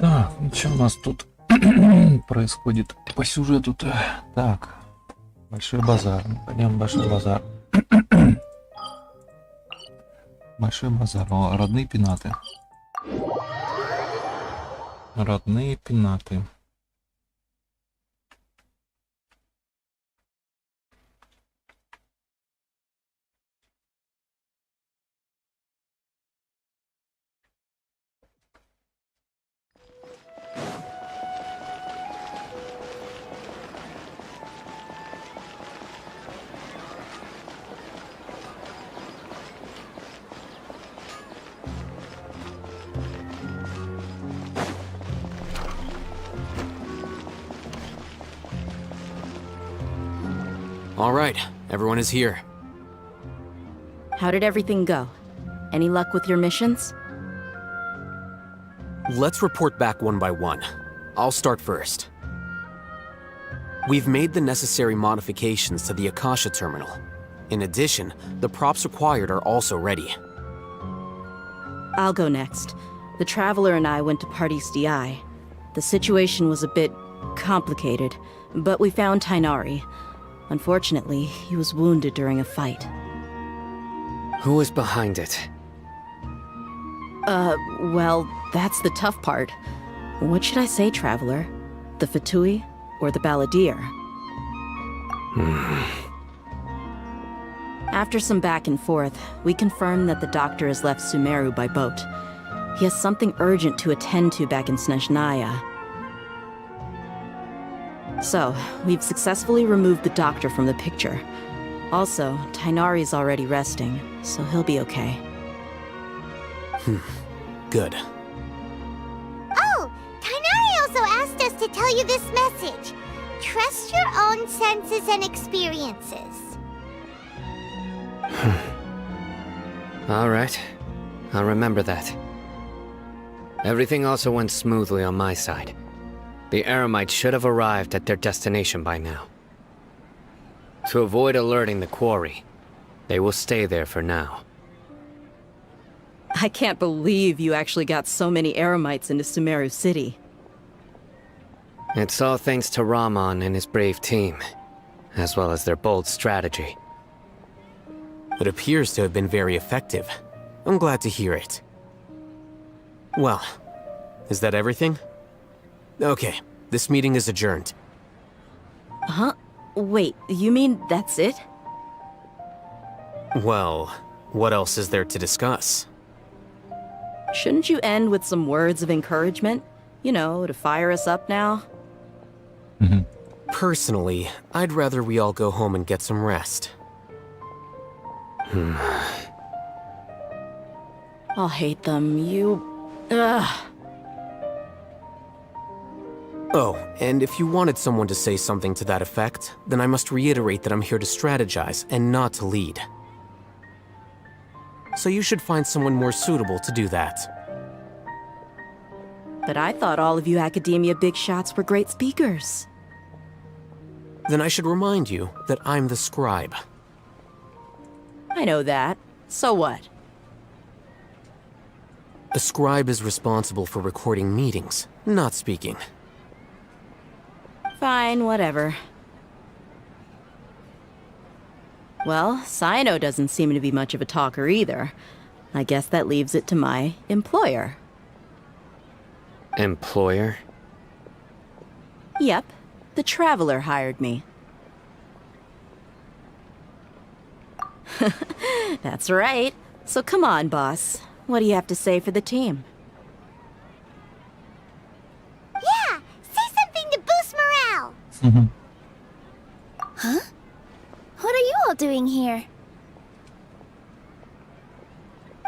Так, что у нас тут происходит по сюжету-то? Так, большой базар. Пойдем в большой базар. Большой базар. О, родные пенаты. Родные пенаты. All right, everyone is here. How did everything go? Any luck with your missions? Let's report back one by one. I'll start first. We've made the necessary modifications to the Akasha terminal. In addition, the props required are also ready. I'll go next. The Traveler and I went to Party's DI. The situation was a bit complicated, but we found Tainari. Unfortunately, he was wounded during a fight. Who is behind it? Well, that's the tough part. What should I say, Traveler? The Fatui or the Balladeer? After some back and forth, we confirmed that the doctor has left Sumeru by boat. He has something urgent to attend to back in Snezhnaya. So, we've successfully removed the doctor from the picture. Also, Tainari's already resting, so he'll be okay. Good. Oh, Tainari also asked us to tell you this message. Trust your own senses and experiences. All right. I'll remember that. Everything also went smoothly on my side. The Eremites should have arrived at their destination by now. To avoid alerting the quarry, they will stay there for now. I can't believe you actually got so many Eremites into Sumeru City. It's all thanks to Rahman and his brave team, as well as their bold strategy. It appears to have been very effective. I'm glad to hear it. Well, is that everything? Okay, this meeting is adjourned. Huh? Wait, you mean that's it? Well, what else is there to discuss? Shouldn't you end with some words of encouragement? You know, to fire us up now? Personally, I'd rather we all go home and get some rest. I'll hate them, Ugh. Oh, and if you wanted someone to say something to that effect, then I must reiterate that I'm here to strategize and not to lead. So you should find someone more suitable to do that. But I thought all of you Academia big shots were great speakers. Then I should remind you that I'm the scribe. I know that. So what? A scribe is responsible for recording meetings, not speaking. Fine, whatever. Well, Sino doesn't seem to be much of a talker either. I guess that leaves it to my employer. Employer? Yep, the Traveler hired me. That's right. So come on, boss. What do you have to say for the team? Yeah, say something to boost morale. Huh? What are you all doing here?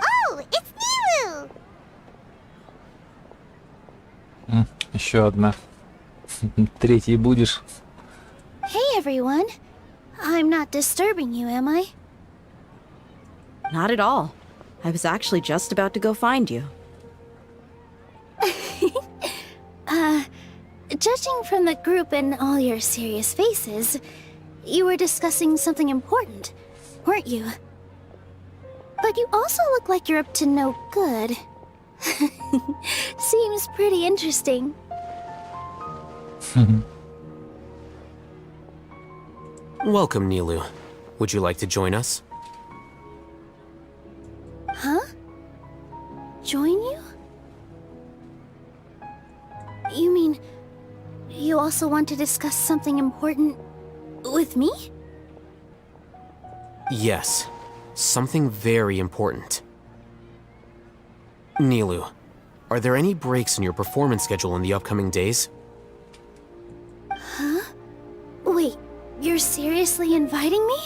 Oh, it's Nilu! Еще одна. Третий будешь. Hey everyone. I'm not disturbing you, am I? Not at all. I was actually just about to go find you. Judging from the group and all your serious faces, you were discussing something important, weren't you? But you also look like you're up to no good. Seems pretty interesting. Welcome, Nilu. Would you like to join us? Huh? Join you? You mean, you also want to discuss something important with me? Yes. Something very important. Nilu, are there any breaks in your performance schedule in the upcoming days? Huh? Wait, you're seriously inviting me?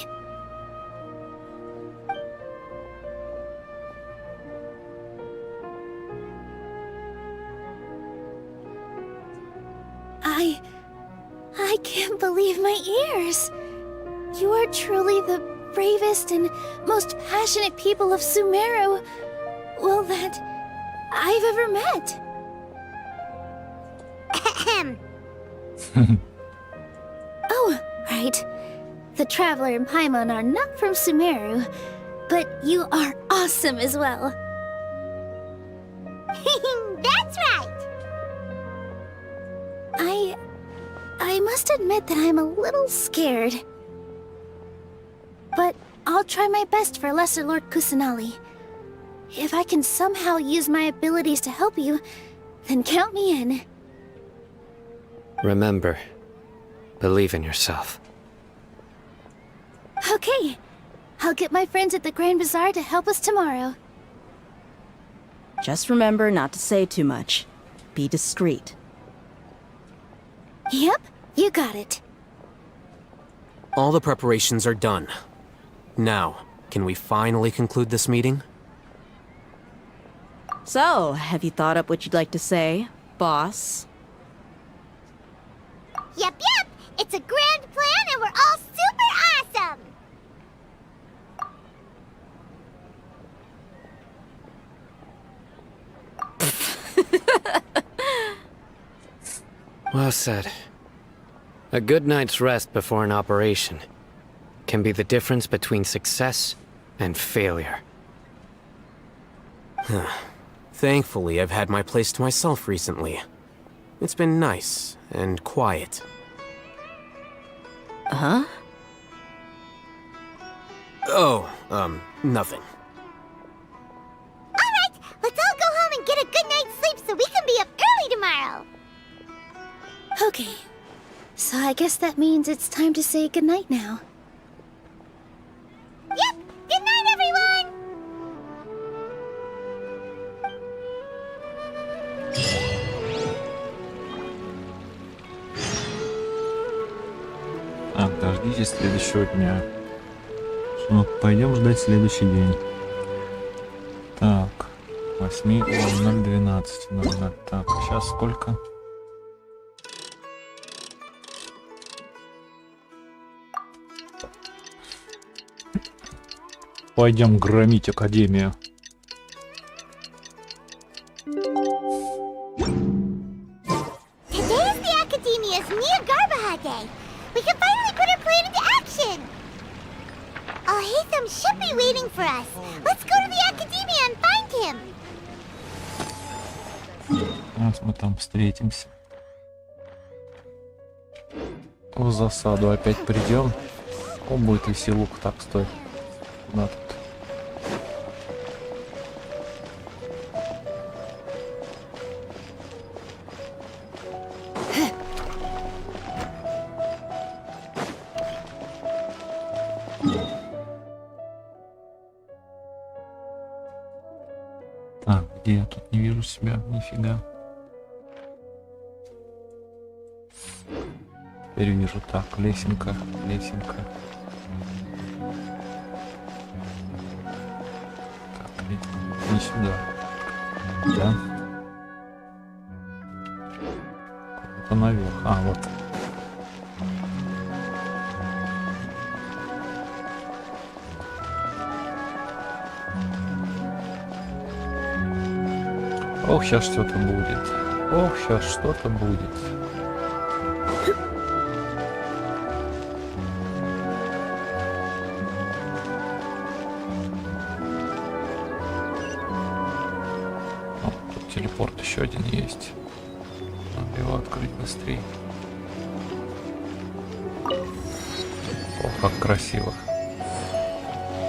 I can't believe my ears. You are truly the bravest and most passionate people of Sumeru, well, that I've ever met. Oh, right. The Traveler and Paimon are not from Sumeru, but you are awesome as well. That's right! I must admit that I'm a little scared. But I'll try my best for Lesser Lord Kusanali. If I can somehow use my abilities to help you, then count me in. Remember, believe in yourself. Okay. I'll get my friends at the Grand Bazaar to help us tomorrow. Just remember not to say too much. Be discreet. Yep, you got it. All the preparations are done. Now, can we finally conclude this meeting? So, have you thought up what you'd like to say, boss? Yep. It's a grand plan and we're all super awesome. Well said. A good night's rest before an operation can be the difference between success and failure. Thankfully, I've had my place to myself recently. It's been nice and quiet. Huh? Oh, nothing. Alright, let's all go home and get a good night's sleep so we can be up early tomorrow. Okay, so I guess that means it's time to say goodnight now. Yep, good night everyone! Дождитесь следующего дня. Что, пойдем ждать следующий день. Так, 8:00, 12:00. Так, сейчас сколько? Пойдем громить Академию. Today is the Academia's Nia Garbaha Day. We can finally put our plan into action. Alhaitham should be waiting for us. Let's go to the Academia and find him. Сейчас мы там встретимся. В засаду опять придем. О, будет веселуха. Так, стой. Куда тут? Так, где я тут не вижу себя? Нифига. Теперь вижу. Так, лесенка. Так, не сюда. Да? Куда-то наверх. А, вот. Ох, сейчас что-то будет. Ох, сейчас что-то будет. О, тут телепорт еще один есть. Надо его открыть быстрее. Ох, как красиво.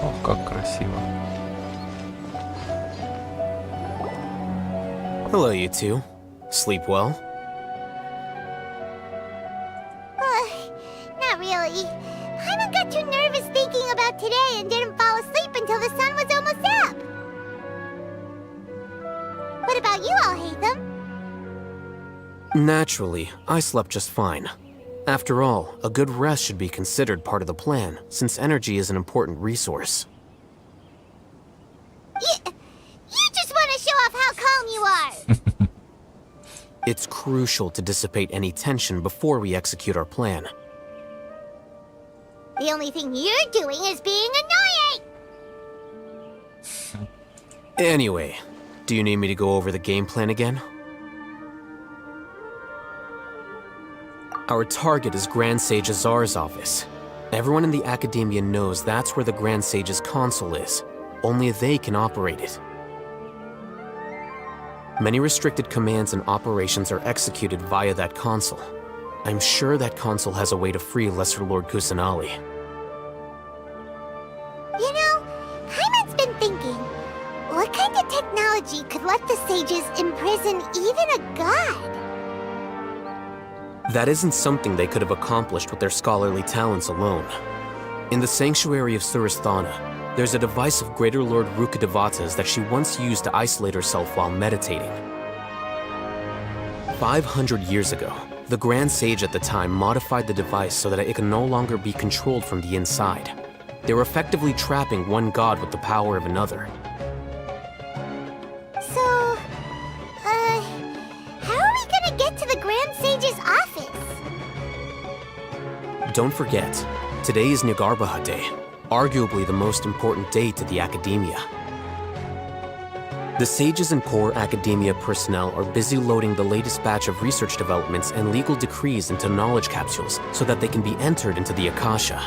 Ох, как красиво. Hello, you two. Sleep well? Not really. Hyman got too nervous thinking about today and didn't fall asleep until the sun was almost up. What about you all, Hatham? Naturally, I slept just fine. After all, a good rest should be considered part of the plan, since energy is an important resource. You just want to show off how calm you are. It's crucial to dissipate any tension before we execute our plan. The only thing you're doing is being annoying. Anyway, do you need me to go over the game plan again? Our target is Grand Sage Azar's office. Everyone in the Academia knows that's where the Grand Sage's console is. Only they can operate it. Many restricted commands and operations are executed via that console. I'm sure that console has a way to free Lesser Lord Kusanali. You know, Hyman's been thinking, what kind of technology could let the sages imprison even a god? That isn't something they could have accomplished with their scholarly talents alone. In the Sanctuary of Surasthana, there's a device of Greater Lord Rukadevata's that she once used to isolate herself while meditating. 500 years ago, the Grand Sage at the time modified the device so that it could no longer be controlled from the inside. They were effectively trapping one god with the power of another. So, how are we gonna get to the Grand Sage's office? Don't forget, today is Nyagarbha Day, arguably the most important day to the Academia. The sages and core Academia personnel are busy loading the latest batch of research developments and legal decrees into knowledge capsules so that they can be entered into the Akasha.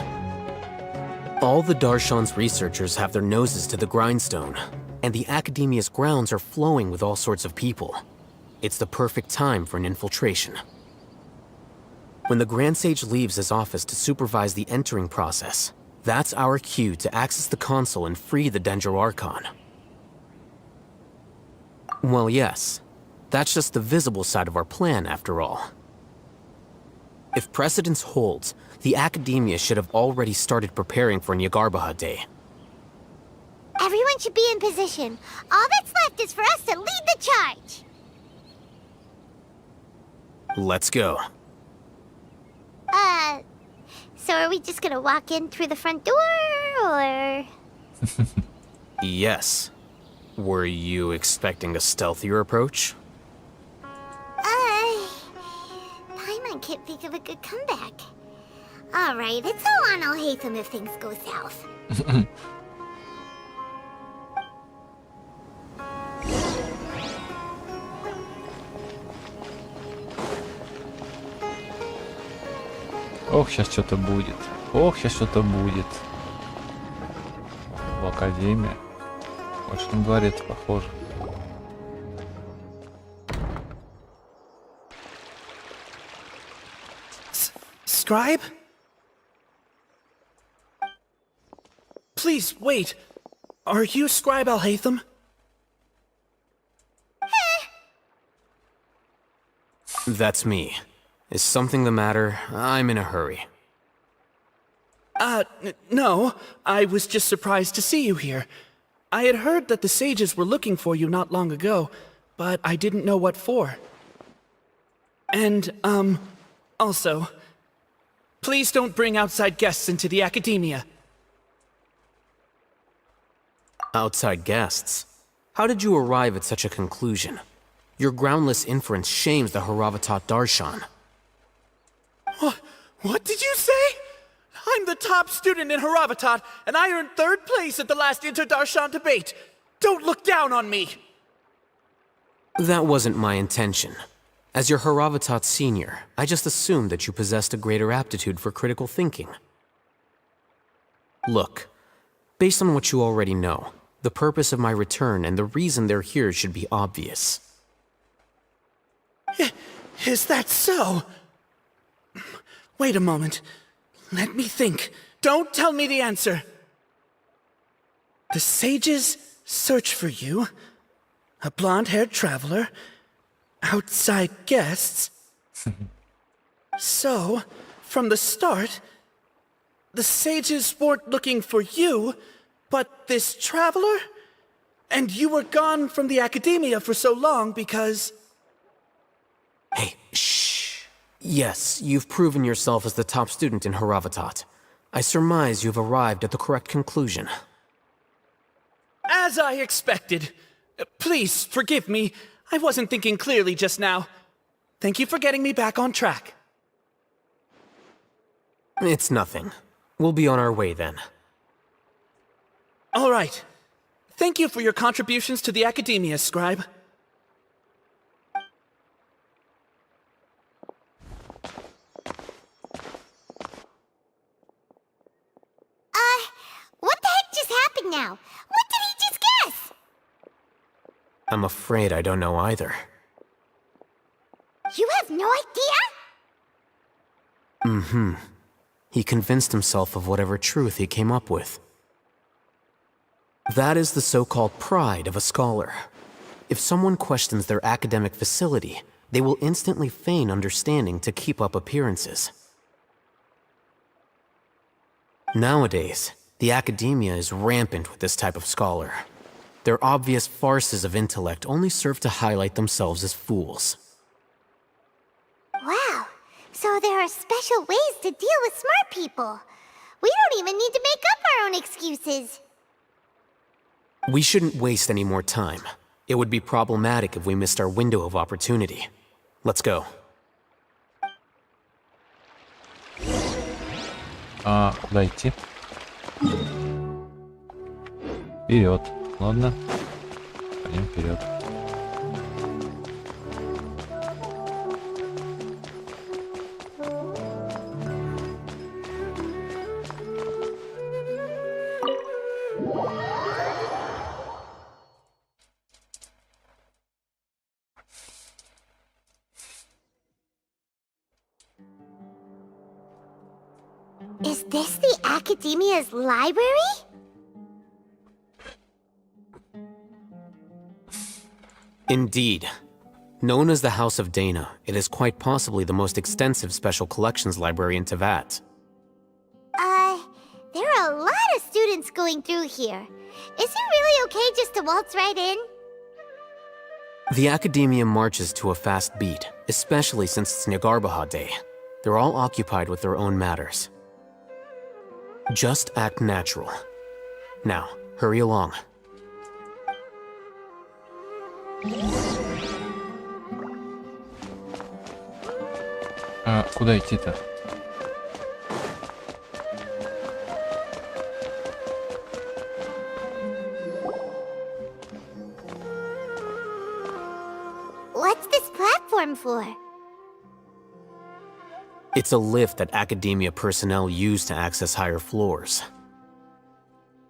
All the Darshan's researchers have their noses to the grindstone, and the Academia's grounds are flowing with all sorts of people. It's the perfect time for an infiltration. When the Grand Sage leaves his office to supervise the entering process, that's our cue to access the console and free the Dendro Archon. Well, yes. That's just the visible side of our plan, after all. If precedence holds, the Academia should have already started preparing for Nyagarbha Day. Everyone should be in position. All that's left is for us to lead the charge. Let's go. So are we just gonna walk in through the front door, or...? Yes. Were you expecting a stealthier approach? Paimon can't think of a good comeback. Alright, it's all on Al-Haytham if things go south. Ох, сейчас что-то будет. Ох, сейчас что-то будет. В Академии. Больше на дворец похоже. Scribe? Please, wait. Are you Scribe Al-Haytham? That's me. Is something the matter? I'm in a hurry. No. I was just surprised to see you here. I had heard that the sages were looking for you not long ago, but I didn't know what for. And, also, please don't bring outside guests into the Academia. Outside guests? How did you arrive at such a conclusion? Your groundless inference shames the Haravatat Darshan. What did you say? I'm the top student in Haravatat, and I earned 3rd place at the last Inter-Darshan debate. Don't look down on me! That wasn't my intention. As your Haravatat senior, I just assumed that you possessed a greater aptitude for critical thinking. Look, based on what you already know, the purpose of my return and the reason they're here should be obvious. Is that so? Wait a moment. Let me think. Don't tell me the answer. The sages search for you, a blonde-haired traveler, outside guests. So, from the start, the sages weren't looking for you, but this traveler? And you were gone from the Academia for so long because... Hey, shh. Yes, you've proven yourself as the top student in Haravatat. I surmise you've arrived at the correct conclusion. As I expected. Please forgive me. I wasn't thinking clearly just now. Thank you for getting me back on track. It's nothing. We'll be on our way then. All right. Thank you for your contributions to the Academia, Scribe. What the heck just happened now? What did he just guess? I'm afraid I don't know either. You have no idea? He convinced himself of whatever truth he came up with. That is the so-called pride of a scholar. If someone questions their academic facility, they will instantly feign understanding to keep up appearances. Nowadays, the Academia is rampant with this type of scholar. Their obvious farces of intellect only serve to highlight themselves as fools. Wow. So there are special ways to deal with smart people. We don't even need to make up our own excuses. We shouldn't waste any more time. It would be problematic if we missed our window of opportunity. Let's go. Куда идти? Вперед. Ладно. Пойдем вперед. Is this the Academia's library? Indeed. Known as the House of Dana, it is quite possibly the most extensive special collections library in Teyvat. There are a lot of students going through here. Is it really okay just to waltz right in? The Academia marches to a fast beat, especially since it's Nyagarbaha Day. They're all occupied with their own matters. Just act natural. Now, hurry along. Куда идти-то? What's this platform for? It's a lift that Academia personnel use to access higher floors.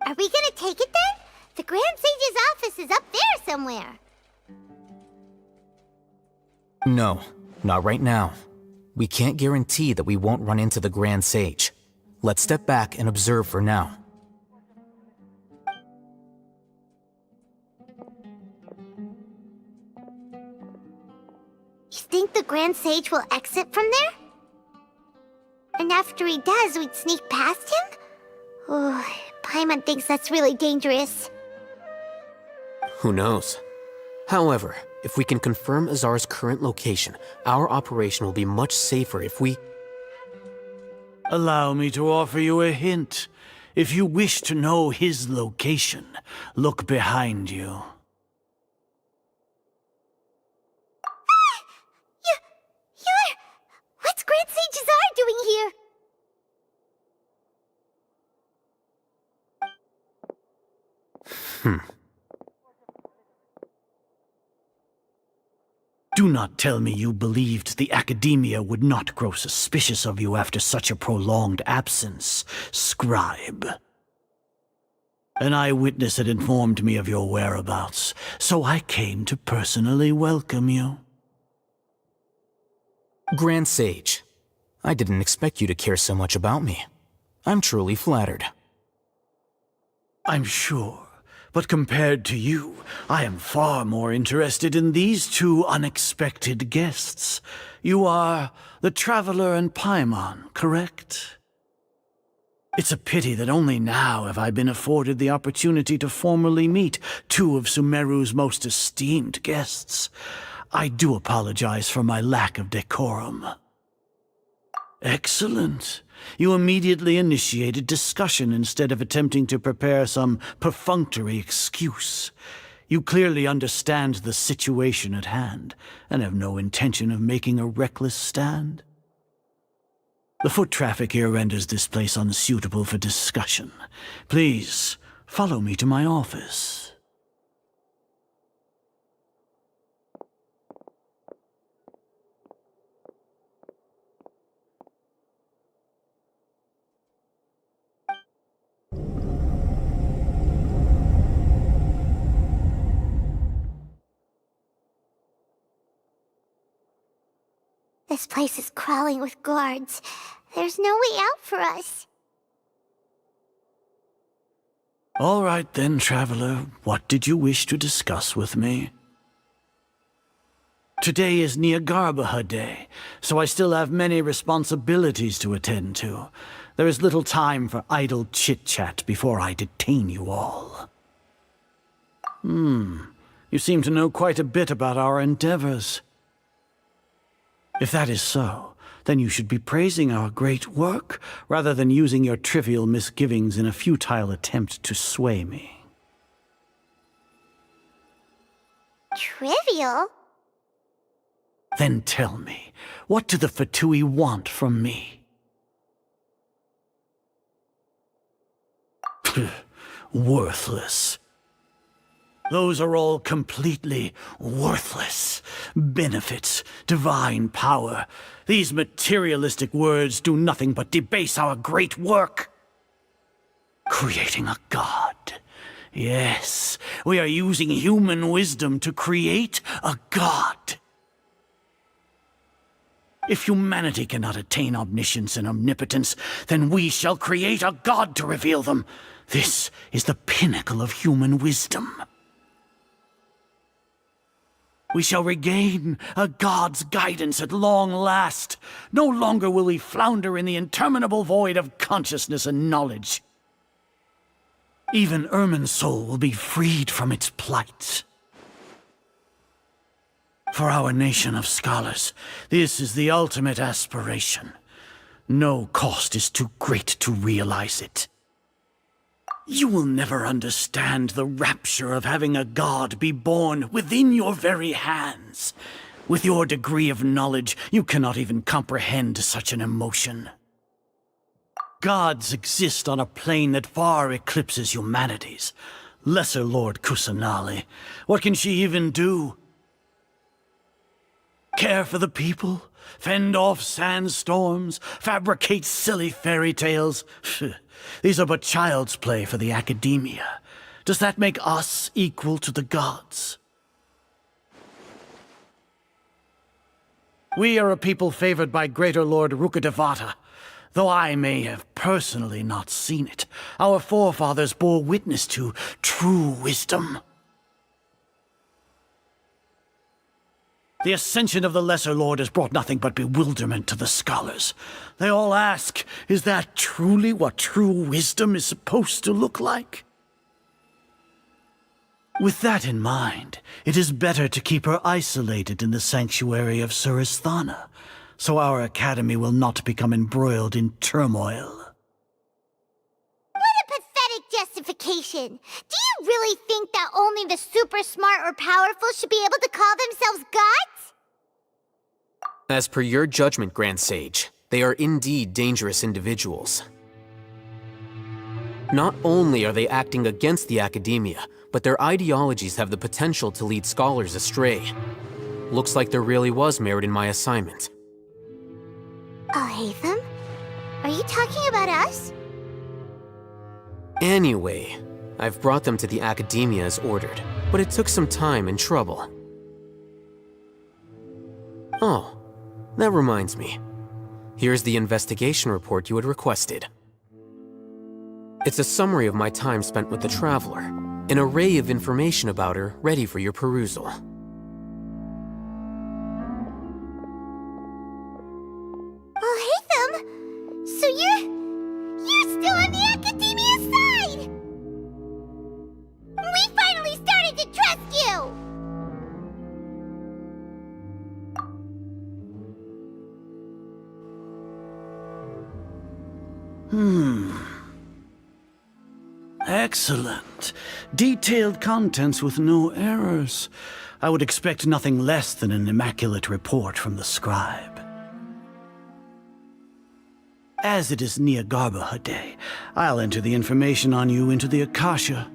Are we gonna take it then? The Grand Sage's office is up there somewhere. No, not right now. We can't guarantee that we won't run into the Grand Sage. Let's step back and observe for now. You think the Grand Sage will exit from there? And after he does, we'd sneak past him? Oh, Paimon thinks that's really dangerous. Who knows? However, if we can confirm Azar's current location, our operation will be much safer if we... Allow me to offer you a hint. If you wish to know his location, look behind you. You're... What's Grand Sage Azar doing here? Do not tell me you believed the Academia would not grow suspicious of you after such a prolonged absence, scribe. An eyewitness had informed me of your whereabouts, so I came to personally welcome you. Grand Sage, I didn't expect you to care so much about me. I'm truly flattered. I'm sure. But compared to you, I am far more interested in these two unexpected guests. You are the Traveler and Paimon, correct? It's a pity that only now have I been afforded the opportunity to formally meet two of Sumeru's most esteemed guests. I do apologize for my lack of decorum. Excellent. You immediately initiated discussion instead of attempting to prepare some perfunctory excuse. You clearly understand the situation at hand, and have no intention of making a reckless stand. The foot traffic here renders this place unsuitable for discussion. Please, follow me to my office. This place is crawling with guards. There's no way out for us. All right then, Traveler. What did you wish to discuss with me? Today is Niagarbaha Day, so I still have many responsibilities to attend to. There is little time for idle chit-chat before I detain you all. You seem to know quite a bit about our endeavors. If that is so, then you should be praising our great work, rather than using your trivial misgivings in a futile attempt to sway me. Trivial? Then tell me, what do the Fatui want from me? Worthless. Those are all completely worthless. Benefits, divine power. These materialistic words do nothing but debase our great work. Creating a god. Yes, we are using human wisdom to create a god. If humanity cannot attain omniscience and omnipotence, then we shall create a god to reveal them. This is the pinnacle of human wisdom. We shall regain a god's guidance at long last. No longer will we flounder in the interminable void of consciousness and knowledge. Even Irminsul will be freed from its plight. For our nation of scholars, this is the ultimate aspiration. No cost is too great to realize it. You will never understand the rapture of having a god be born within your very hands. With your degree of knowledge, you cannot even comprehend such an emotion. Gods exist on a plane that far eclipses humanity's. Lesser Lord Kusanali, what can she even do? Care for the people? Fend off sandstorms? Fabricate silly fairy tales? These are but child's play for the Academia. Does that make us equal to the gods? We are a people favored by Greater Lord Rukadevata. Though I may have personally not seen it, our forefathers bore witness to true wisdom. The ascension of the Lesser Lord has brought nothing but bewilderment to the scholars. They all ask, is that truly what true wisdom is supposed to look like? With that in mind, it is better to keep her isolated in the sanctuary of Suristhana, so our academy will not become embroiled in turmoil. What a pathetic justification! Do you really think that only the super smart or powerful should be able to call themselves gods? As per your judgment, Grand Sage, they are indeed dangerous individuals. Not only are they acting against the Academia, but their ideologies have the potential to lead scholars astray. Looks like there really was merit in my assignment. Oh, Hatham? Are you talking about us? Anyway, I've brought them to the Academia as ordered, but it took some time and trouble. Oh, that reminds me. Here's the investigation report you had requested. It's a summary of my time spent with the Traveler, an array of information about her ready for your perusal. Oh, Hatham! So you're still on the Academia side! We finally started to trust you! Excellent. Detailed contents with no errors. I would expect nothing less than an immaculate report from the scribe. As it is Niagarbha Day, I'll enter the information on you into the Akasha.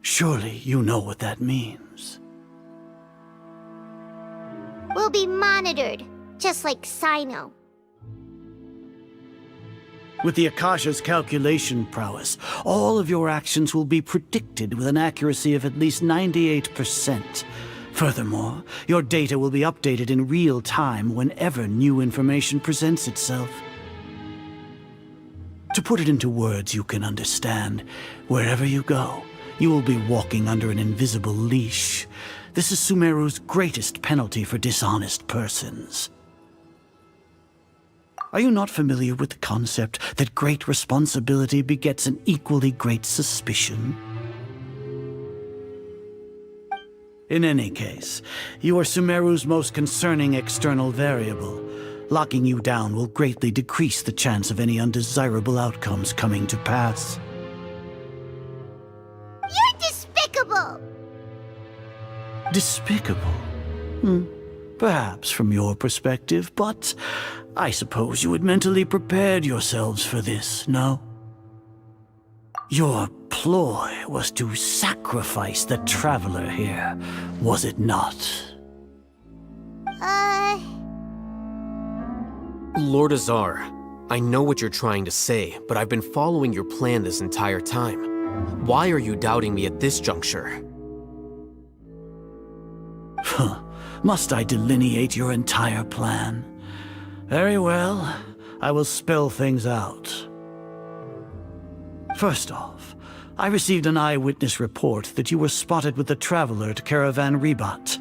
Surely you know what that means. We'll be monitored, just like Sino. With the Akasha's calculation prowess, all of your actions will be predicted with an accuracy of at least 98%. Furthermore, your data will be updated in real time whenever new information presents itself. To put it into words you can understand, wherever you go, you will be walking under an invisible leash. This is Sumeru's greatest penalty for dishonest persons. Are you not familiar with the concept that great responsibility begets an equally great suspicion? In any case, you are Sumeru's most concerning external variable. Locking you down will greatly decrease the chance of any undesirable outcomes coming to pass. You're despicable! Despicable? Perhaps from your perspective, but I suppose you had mentally prepared yourselves for this, no? Your ploy was to sacrifice the Traveler here, was it not? Lord Azar, I know what you're trying to say, but I've been following your plan this entire time. Why are you doubting me at this juncture? Must I delineate your entire plan? Very well, I will spell things out. First off, I received an eyewitness report that you were spotted with the Traveler at Caravan Ribat.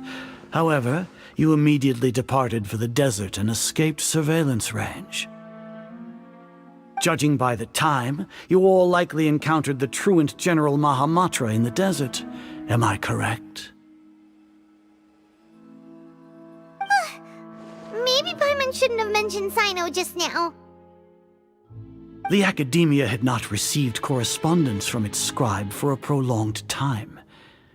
However, you immediately departed for the desert and escaped surveillance range. Judging by the time, you all likely encountered the truant General Mahamatra in the desert. Am I correct? Maybe Paimon shouldn't have mentioned Sino just now. The Academia had not received correspondence from its scribe for a prolonged time.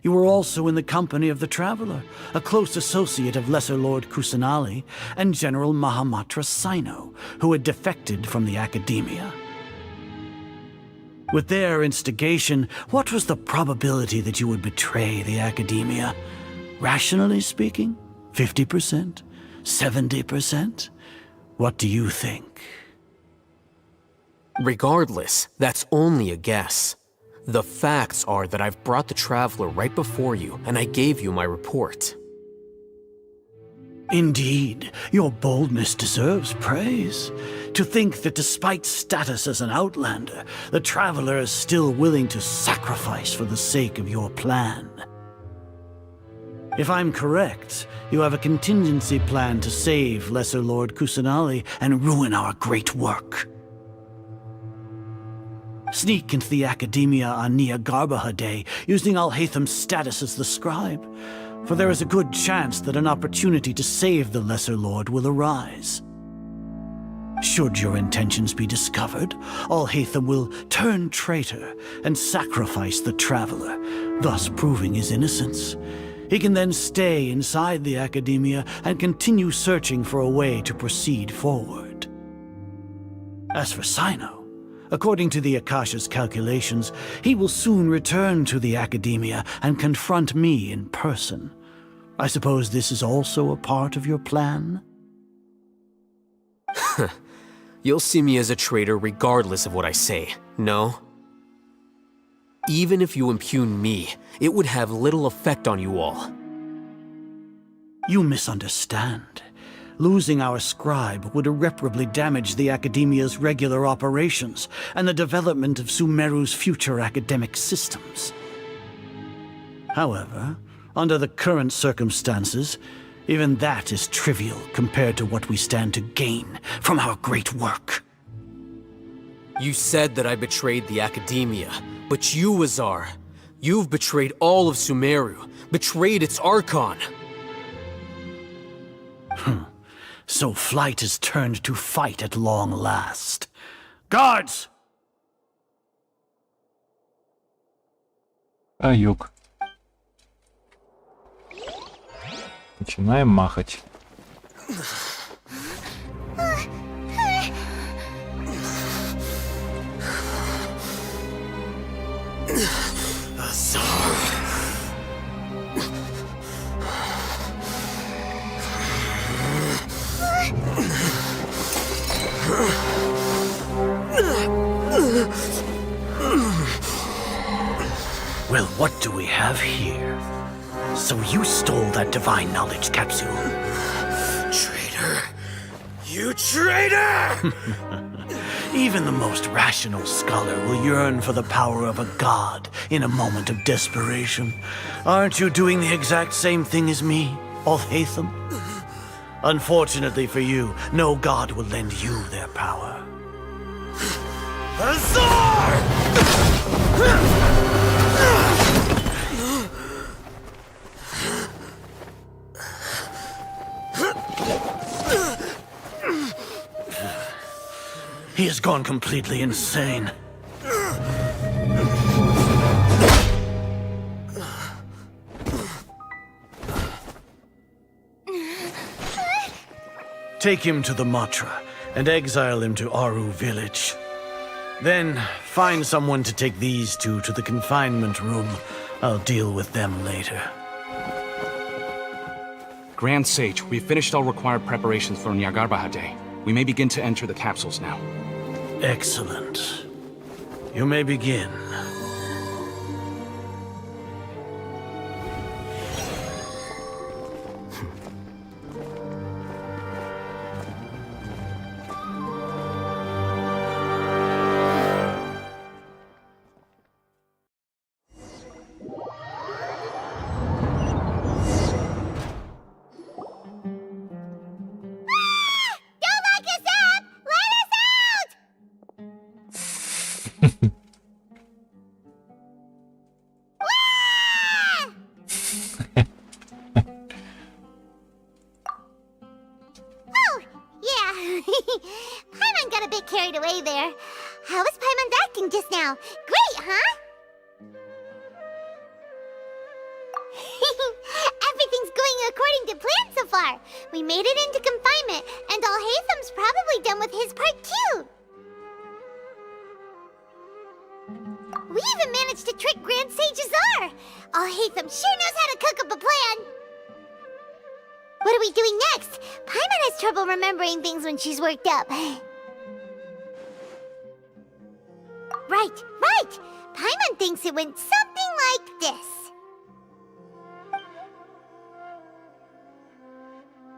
You were also in the company of the Traveler, a close associate of Lesser Lord Kusanali and General Mahamatra Sino, who had defected from the Academia. With their instigation, what was the probability that you would betray the Academia? Rationally speaking, 50%? 70%? What do you think? Regardless, that's only a guess. The facts are that I've brought the Traveler right before you, and I gave you my report. Indeed, your boldness deserves praise. To think that despite status as an outlander, the Traveler is still willing to sacrifice for the sake of your plan. If I'm correct, you have a contingency plan to save Lesser Lord Kusanali and ruin our great work. Sneak into the Academia on Niagarbha Day, using Alhatham's status as the scribe, for there is a good chance that an opportunity to save the Lesser Lord will arise. Should your intentions be discovered, Alhatham will turn traitor and sacrifice the Traveler, thus proving his innocence. He can then stay inside the Academia and continue searching for a way to proceed forward. As for Sino, according to the Akasha's calculations, he will soon return to the Academia and confront me in person. I suppose this is also a part of your plan? You'll see me as a traitor regardless of what I say, no? Even if you impugn me, it would have little effect on you all. You misunderstand. Losing our scribe would irreparably damage the Academia's regular operations and the development of Sumeru's future academic systems. However, under the current circumstances, even that is trivial compared to what we stand to gain from our great work. You said that I betrayed the Academia, but you, Azar, you've betrayed all of Sumeru, betrayed its Archon. So flight is turned to fight at long last. Guards! Каюк. Начинаем махать. Well, what do we have here? So you stole that divine knowledge capsule. Traitor! You traitor! Even the most rational scholar will yearn for the power of a god in a moment of desperation. Aren't you doing the exact same thing as me, Alhaitham? Unfortunately for you, no god will lend you their power. Azar! He has gone completely insane. Take him to the Matra and exile him to Aru village. Then find someone to take these two to the confinement room. I'll deal with them later. Grand Sage, we've finished all required preparations for Nyagarbha Day. We may begin to enter the capsules now. Excellent. You may begin. Paimon got a bit carried away there. How was Paimon acting just now? Great, huh? Everything's going according to plan so far. We made it into confinement, and Alhaitham's probably done with his part too. We even managed to trick Grand Sage Azar. Alhaitham sure knows how to cook up a plan. What are we doing next? Paimon has trouble remembering things when she's worked up. Right. Paimon thinks it went something like this.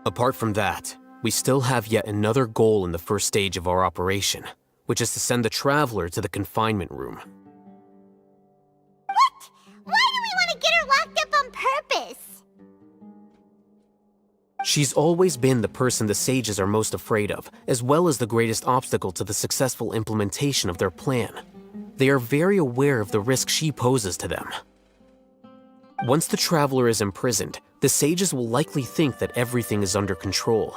Apart from that, we still have yet another goal in the first stage of our operation, which is to send the Traveler to the confinement room. What? Why do we want to get her locked up on purpose? She's always been the person the sages are most afraid of, as well as the greatest obstacle to the successful implementation of their plan. They are very aware of the risk she poses to them. Once the Traveler is imprisoned, the sages will likely think that everything is under control.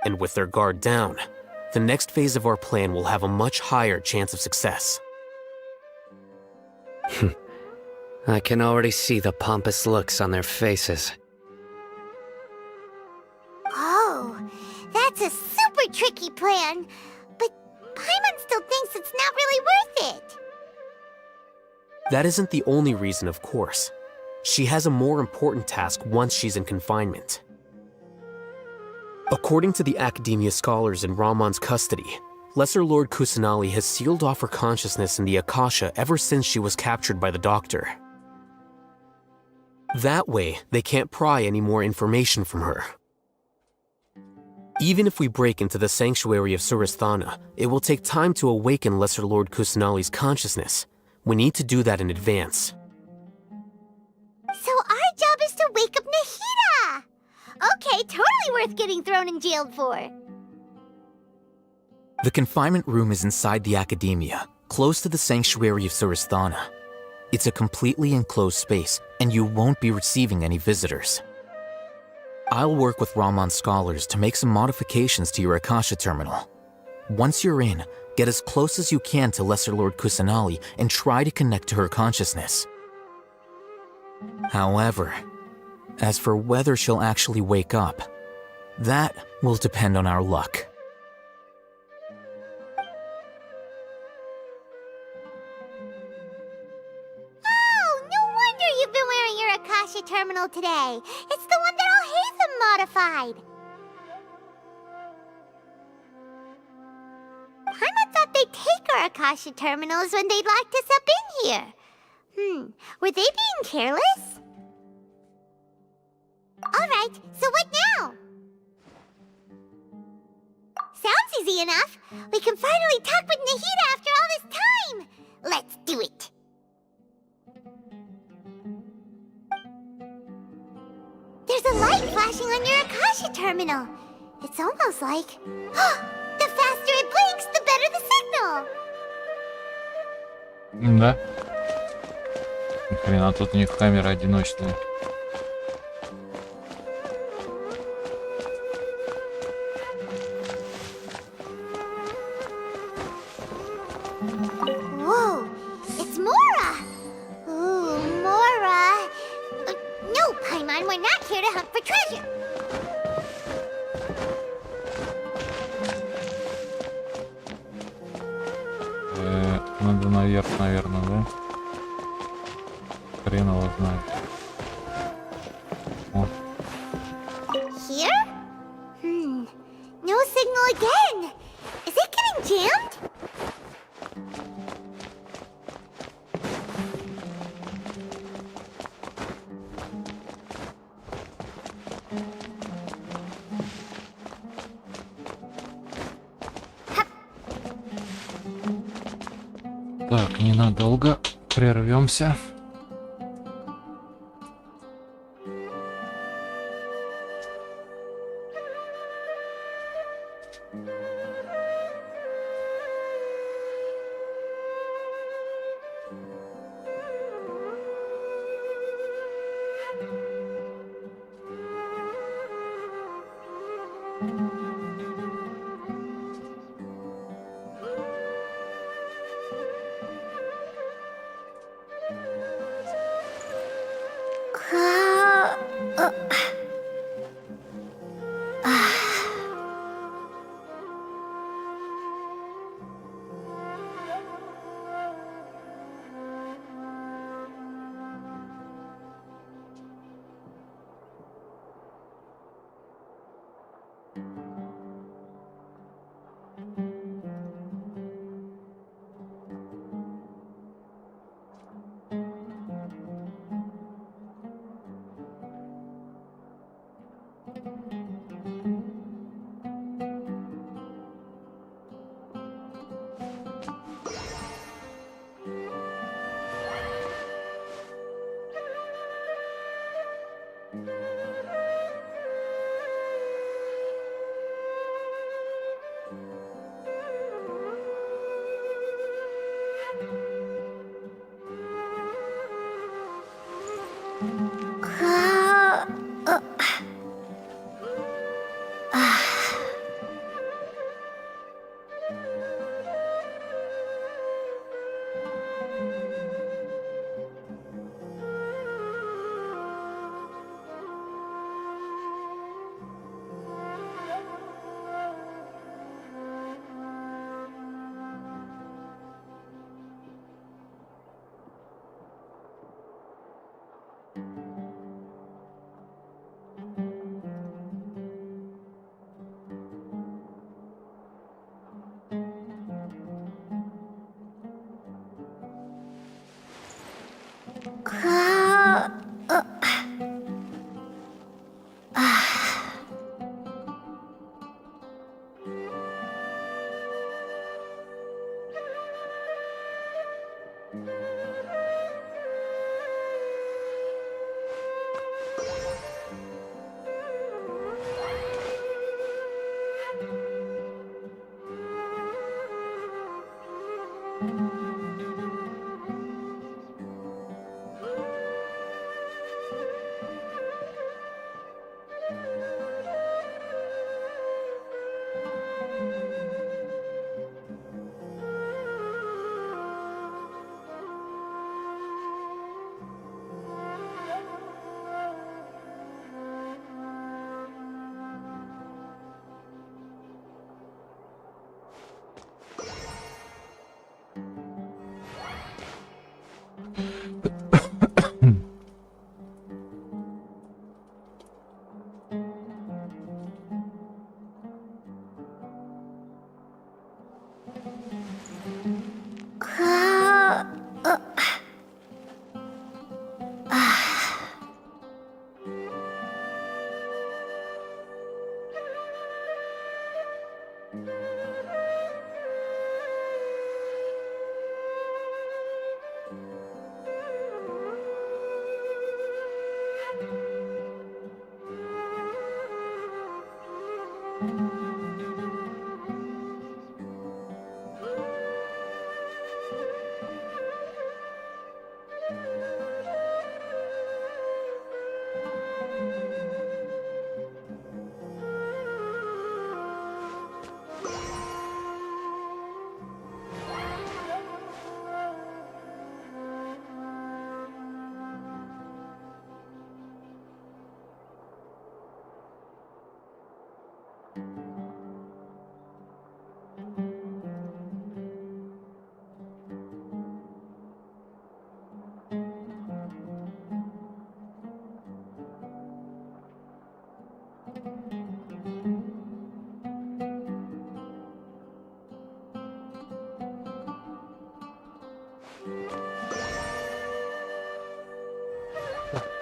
And with their guard down, the next phase of our plan will have a much higher chance of success. I can already see the pompous looks on their faces. Oh, that's a super tricky plan. But Paimon still thinks it's not really worth it. That isn't the only reason, of course. she has a more important task once she's in confinement. According to the Academia scholars in Ramon's custody, Lesser Lord Kusanali has sealed off her consciousness in the Akasha ever since she was captured by the Doctor. That way, they can't pry any more information from her. Even if we break into the sanctuary of Surasthana, it will take time to awaken Lesser Lord Kusanali's consciousness. We need to do that in advance. So our job is to wake up Nahida! Okay, totally worth getting thrown in jail for. The confinement room is inside the Academia, close to the sanctuary of Surasthana. It's a completely enclosed space, and you won't be receiving any visitors. I'll work with Ramon's scholars to make some modifications to your Akasha terminal. Once you're in, get as close as you can to Lesser Lord Kusanali and try to connect to her consciousness. However, as for whether she'll actually wake up, that will depend on our luck. Oh, no wonder you've been wearing your Akasha terminal today. It's the one that Al-Haytham modified. Paimon thought they'd take our Akasha terminals when they'd locked us up in here. Were they being careless? Alright, so what now? Sounds easy enough. We can finally talk with Nahida after all this time. Let's do it. There's a light flashing on your Akasha terminal. It's almost like... the faster it blinks, the better the signal. Да. Ни хрена, тут у них камера одиночная. Whoa, it's Mora! Ooh, Mora! No, Paimon, we're not here to hunt for treasure. Надо наверх, наверное, да? Хрен его знает. О. Here? No signal again. Is it getting jammed? Так, ненадолго прервемся.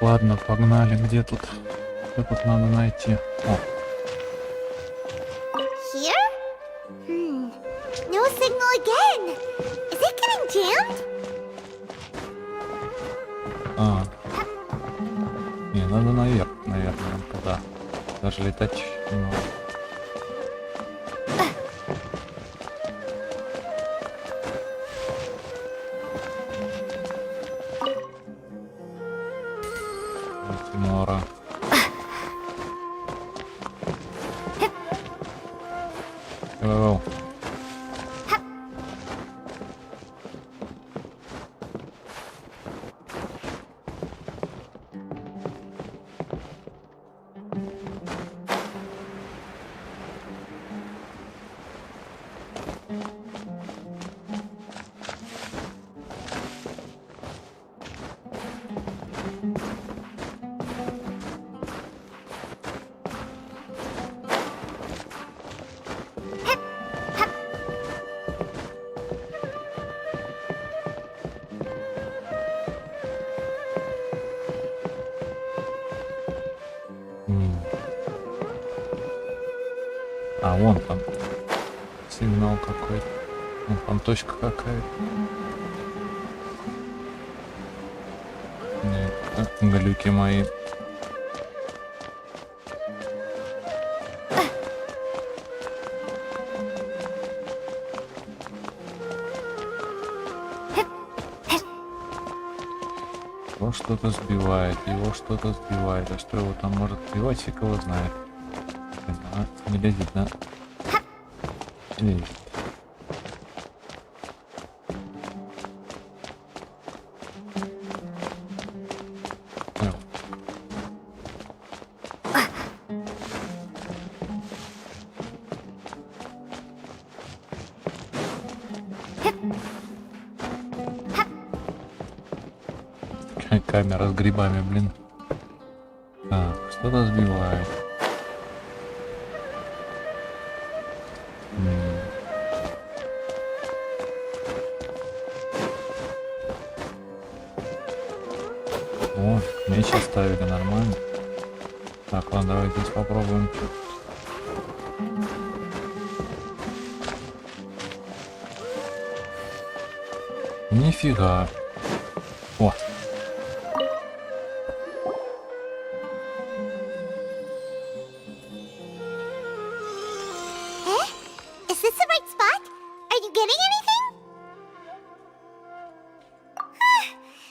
Ладно, погнали. Где тут? Что тут надо найти? О, Here? No signal again. Is it getting jammed? а. Не, надо наверх, наверное, туда. Даже летать не могу. Нора. Оу. А, вон там сигнал какой-то. Вон там точка какая-то. Нет, это глюки мои. Его что-то сбивает, его что-то сбивает. А что его там может сбивать, фиг его знает. Не лезет, да? Не лезет. Такая камера с грибами, блин. Так, что-то сбивает. О, меч оставили, нормально. Так, ладно, давай здесь попробуем. Нифига. О. Is this the right spot? Are you getting anything?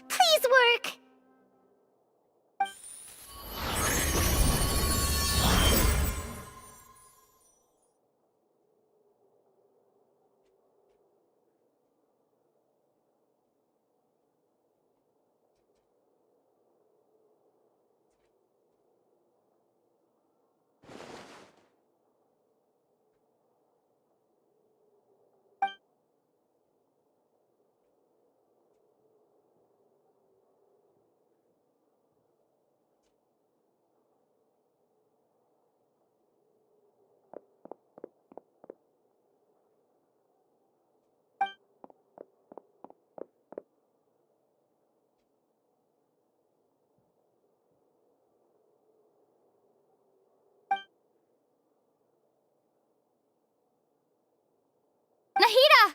Please work. Nahida!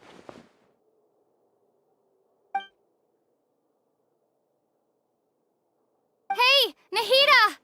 Hey, Nahida!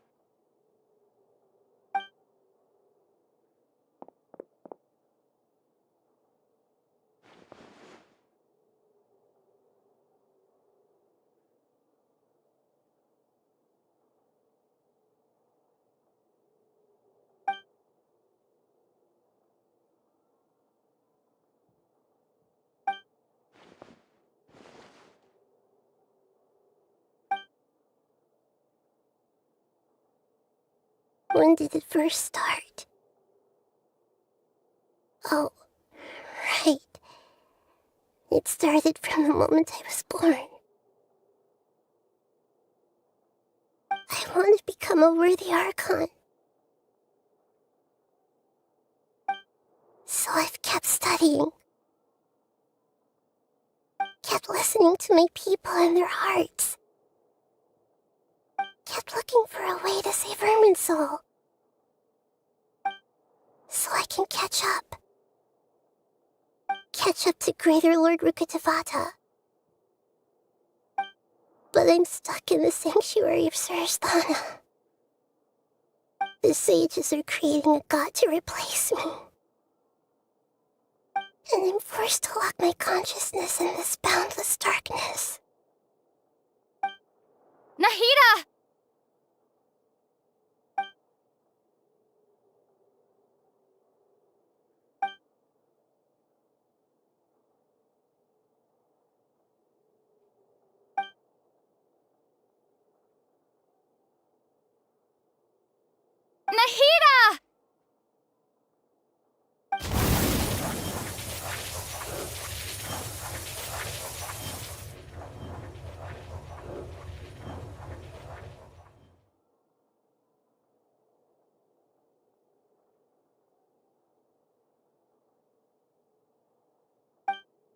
When did it first start? Oh, right. It started from the moment I was born. I want to become a worthy Archon. So I've kept studying. Kept listening to my people and their hearts. Kept looking for a way to save Ermin's soul. So I can catch up. Catch up to Greater Lord Rukkhadevata. But I'm stuck in the sanctuary of Sarasthana. The sages are creating a god to replace me. And I'm forced to lock my consciousness in this boundless darkness. Nahida! Nahida!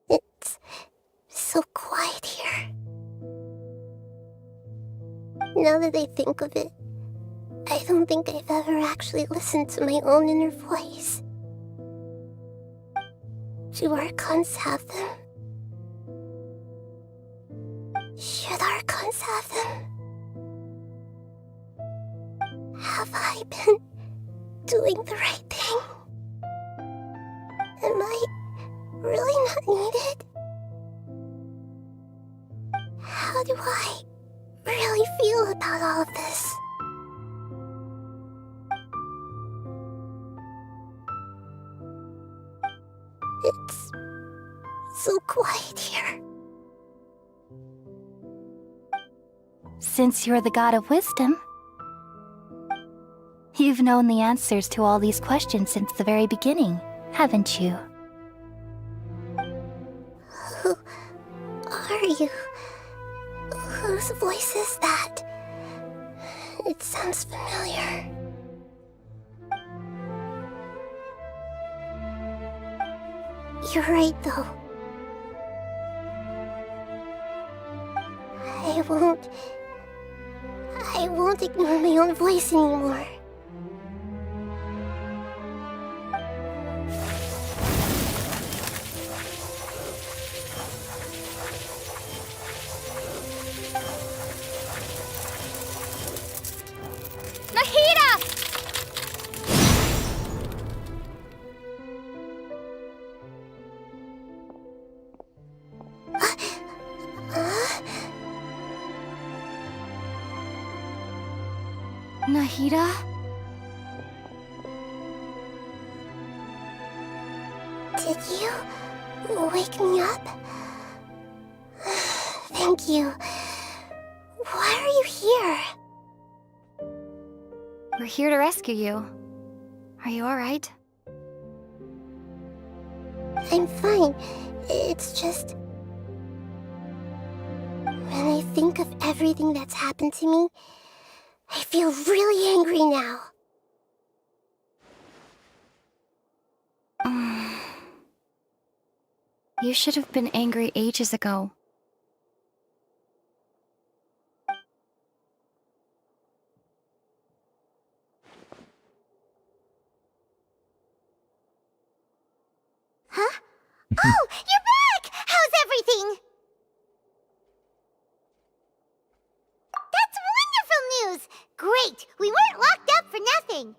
It's so quiet here. Now that I think of it, I don't think I've ever actually listened to my own inner voice. Do Archons have them? Should Archons have them? Have I been doing the right thing? Am I really not needed? How do I really feel about all of this? It's so quiet here. Since you're the god of wisdom, you've known the answers to all these questions since the very beginning, haven't you? Who are you? Whose voice is that? It sounds familiar. You're right, though. I won't ignore my own voice anymore. Nahida? Did you wake me up? Thank you. Why are you here? We're here to rescue you. Are you alright? I'm fine. It's just... when I think of everything that's happened to me, I feel really angry now. You should have been angry ages ago. Huh? Oh, you're back! How's everything? That's wonderful news! Great! We weren't locked up for nothing!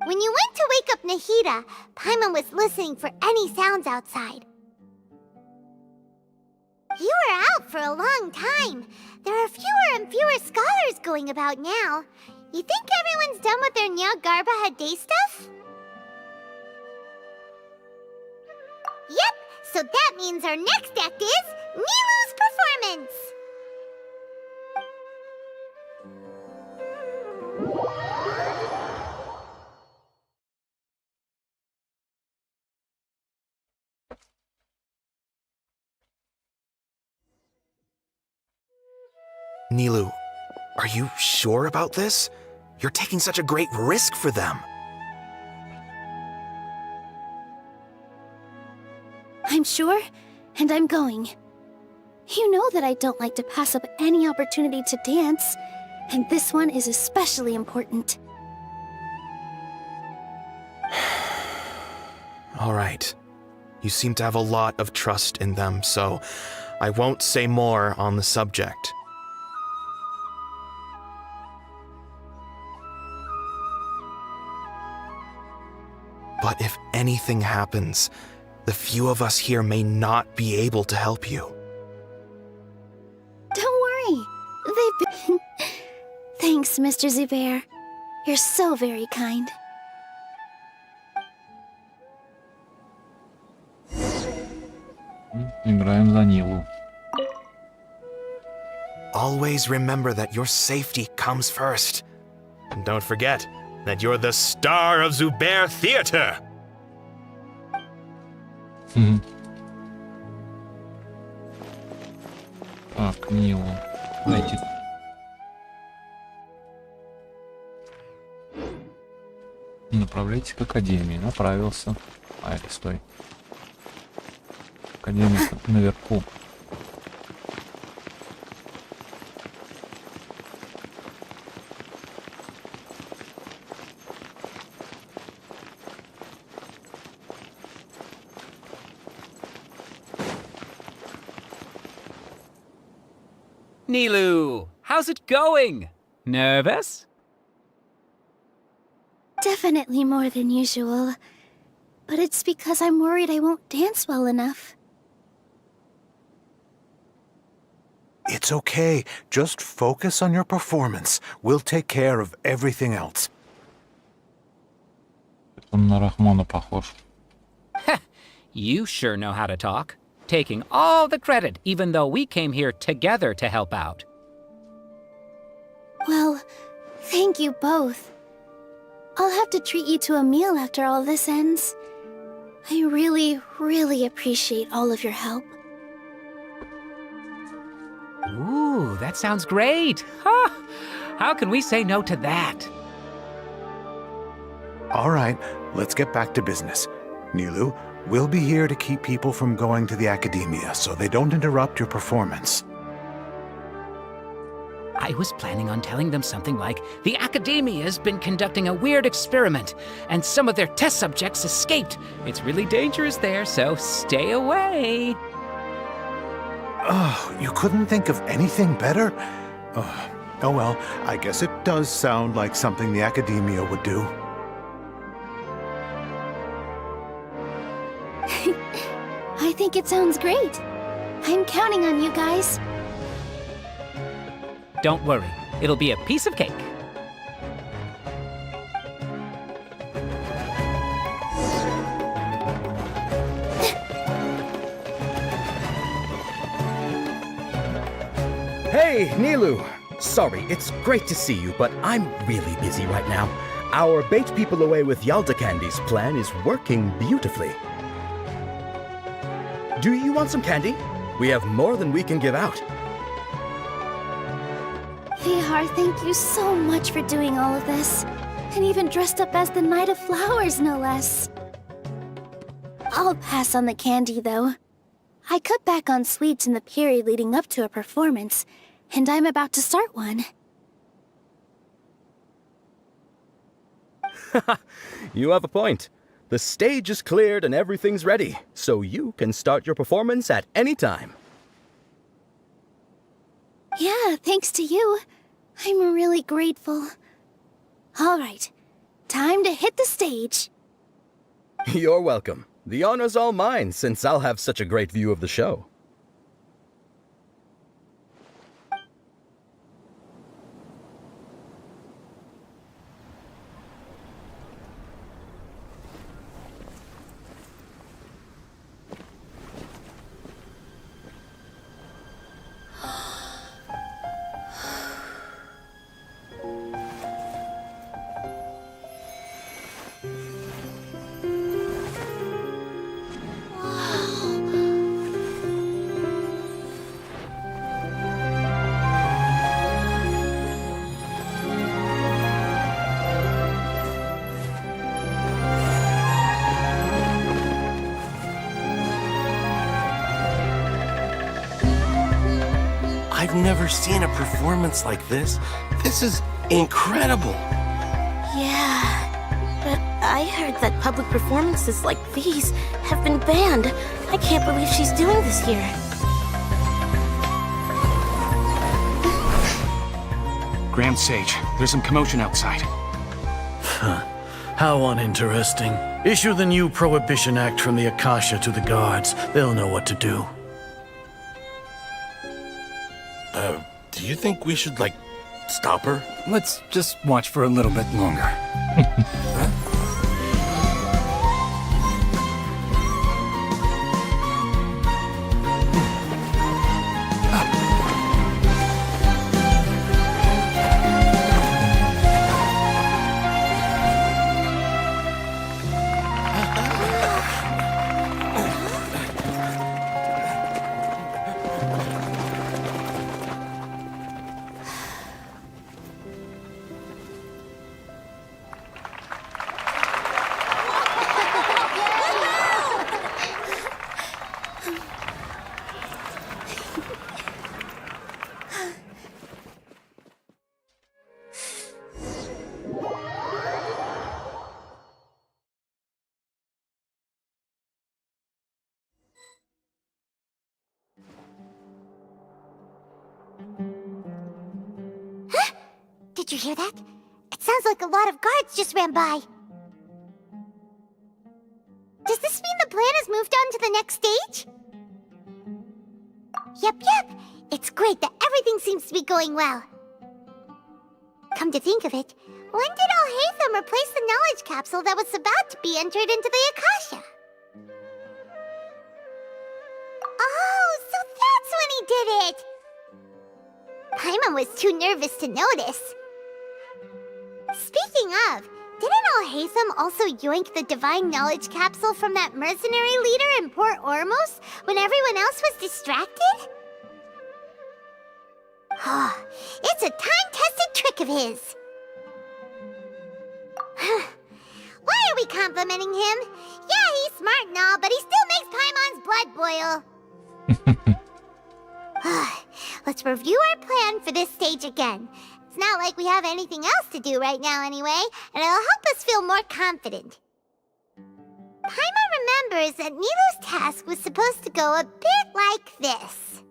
When you went to wake up Nahida, Paimon was listening for any sounds outside. You were out for a long time. There are fewer and fewer scholars going about now. You think everyone's done with their Nyagarbha Day stuff? Yep, so that means our next act is Nilu's performance! Nilu, are you sure about this? You're taking such a great risk for them. I'm sure, and I'm going. You know that I don't like to pass up any opportunity to dance, and this one is especially important. All right. You seem to have a lot of trust in them, so I won't say more on the subject. But if anything happens, the few of us here may not be able to help you. Don't worry. They've been... Thanks, Mr. Zubair. You're so very kind. Играем за Нилу. Always remember that your safety comes first. And don't forget that you're the star of Zubair Theater! Так, Нилу. Дайте. Направляйтесь к Академии. Направился. Ай, стой. Академия наверху. Nilu, how's it going? Nervous? Definitely more than usual. But it's because I'm worried I won't dance well enough. It's okay. Just focus on your performance. We'll take care of everything else. Он на Рахмона похож. You sure know how to talk. Taking all the credit, even though we came here together to help out. Well, thank you both. I'll have to treat you to a meal after all this ends. I really, really appreciate all of your help. Ooh, that sounds great. Huh? How can we say no to that? All right, let's get back to business. Nilu, we'll be here to keep people from going to the Academia so they don't interrupt your performance. I was planning on telling them something like, the Academia has been conducting a weird experiment, and some of their test subjects escaped. It's really dangerous there, so stay away. Oh, you couldn't think of anything better? Oh well, I guess it does sound like something the Academia would do. I think it sounds great. I'm counting on you guys. Don't worry, it'll be a piece of cake. Hey, Nilu! Sorry, it's great to see you, but I'm really busy right now. Our Bait People Away with Yalda Candy's plan is working beautifully. Do you want some candy? We have more than we can give out. Vihar, thank you so much for doing all of this. And even dressed up as the Knight of Flowers, no less. I'll pass on the candy, though. I cut back on sweets in the period leading up to a performance, and I'm about to start one. You have a point. The stage is cleared and everything's ready, so you can start your performance at any time. Yeah, thanks to you. I'm really grateful. All right, time to hit the stage. You're welcome. The honor's all mine, since I'll have such a great view of the show. I've never seen a performance like this. This is incredible. Yeah, but I heard that public performances like these have been banned. I can't believe she's doing this here. Grand Sage, there's some commotion outside. How uninteresting. Issue the new Prohibition Act from the Akasha to the guards. They'll know what to do. Do you think we should, like, stop her? Let's just watch for a little bit longer. Did you hear that? It sounds like a lot of guards just ran by. Does this mean the plan has moved on to the next stage? Yep. It's great that everything seems to be going well. Come to think of it, when did Al-Haytham replace the knowledge capsule that was about to be entered into the Akasha? Oh, so that's when he did it! Paimon was too nervous to notice. Speaking of, didn't Al-Haytham also yoink the divine knowledge capsule from that mercenary leader in Port Ormos when everyone else was distracted? It's a time-tested trick of his. Why are we complimenting him? Yeah, he's smart and all, but he still makes Paimon's blood boil. Let's review our plan for this stage again. It's not like we have anything else to do right now anyway, and it'll help us feel more confident. Paimon remembers that Nilu's task was supposed to go a bit like this.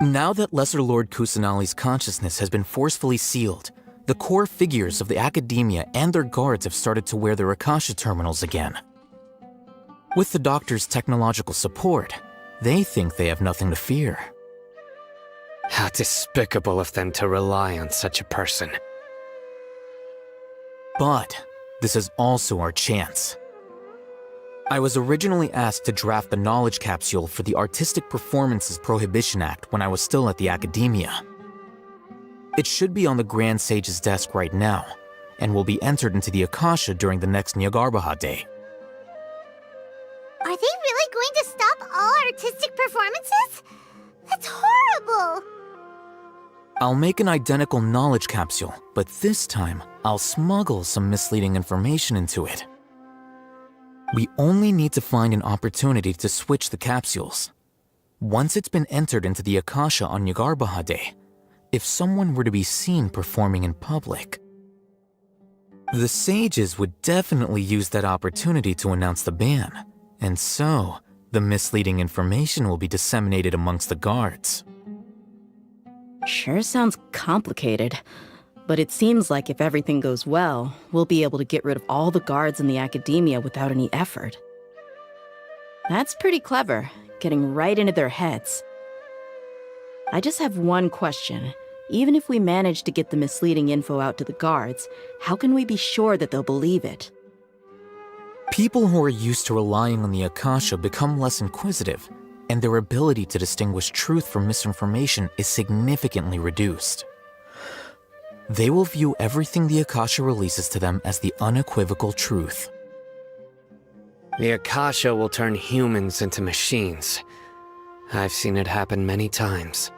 Now that Lesser Lord Kusanali's consciousness has been forcefully sealed, the core figures of the Academia and their guards have started to wear their Akasha terminals again. With the Doctor's technological support, They think they have nothing to fear. How despicable of them to rely on such a person. But this is also our chance. I was originally asked to draft the knowledge capsule for the Artistic Performances Prohibition Act when I was still at the Academia. It should be on the Grand Sage's desk right now, and will be entered into the Akasha during the next Nyagarbha Day. Are they really going to stop all artistic performances? That's horrible! I'll make an identical knowledge capsule, but this time, I'll smuggle some misleading information into it. We only need to find an opportunity to switch the capsules. Once it's been entered into the Akasha on Nyagarbha Day, if someone were to be seen performing in public, the sages would definitely use that opportunity to announce the ban, and so the misleading information will be disseminated amongst the guards. Sure sounds complicated, but it seems like if everything goes well, we'll be able to get rid of all the guards in the Academia without any effort. That's pretty clever, getting right into their heads. I just have one question. Even if we manage to get the misleading info out to the guards, how can we be sure that they'll believe it? People who are used to relying on the Akasha become less inquisitive, and their ability to distinguish truth from misinformation is significantly reduced. They will view everything the Akasha releases to them as the unequivocal truth. The Akasha will turn humans into machines. I've seen it happen many times.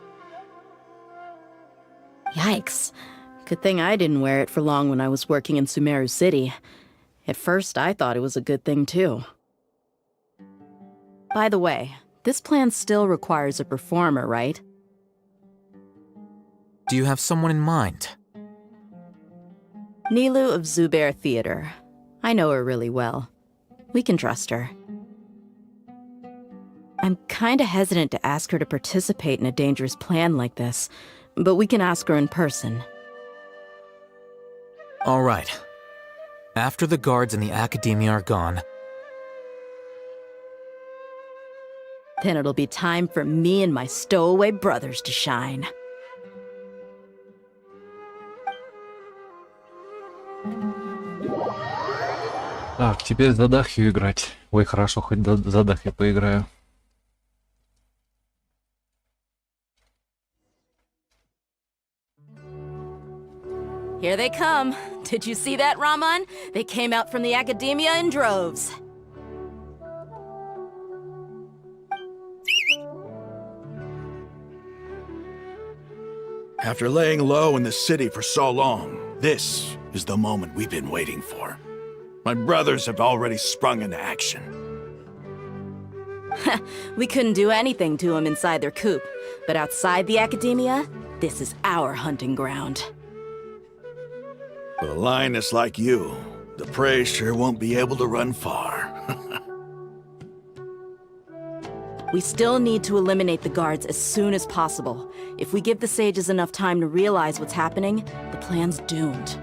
Yikes. Good thing I didn't wear it for long when I was working in Sumeru City. At first, I thought it was a good thing too. By the way, this plan still requires a performer, right? Do you have someone in mind? Nilu of Zubair Theater. I know her really well. We can trust her. I'm kinda hesitant to ask her to participate in a dangerous plan like this, but we can ask her in person. All right. After the guards in the Academia are gone, then it'll be time for me and my stowaway brothers to shine. Так, теперь за Дахью играть. Ой, хорошо, хоть за Дахью поиграю. Here they come. Did you see that, Raman? They came out from the Academia in droves. After laying low in the city for so long, this is the moment we've been waiting for. My brothers have already sprung into action. We couldn't do anything to them inside their coop, but outside the Academia, this is our hunting ground. For a lioness like you, the prey sure won't be able to run far. We still need to eliminate the guards as soon as possible. If we give the sages enough time to realize what's happening, the plan's doomed.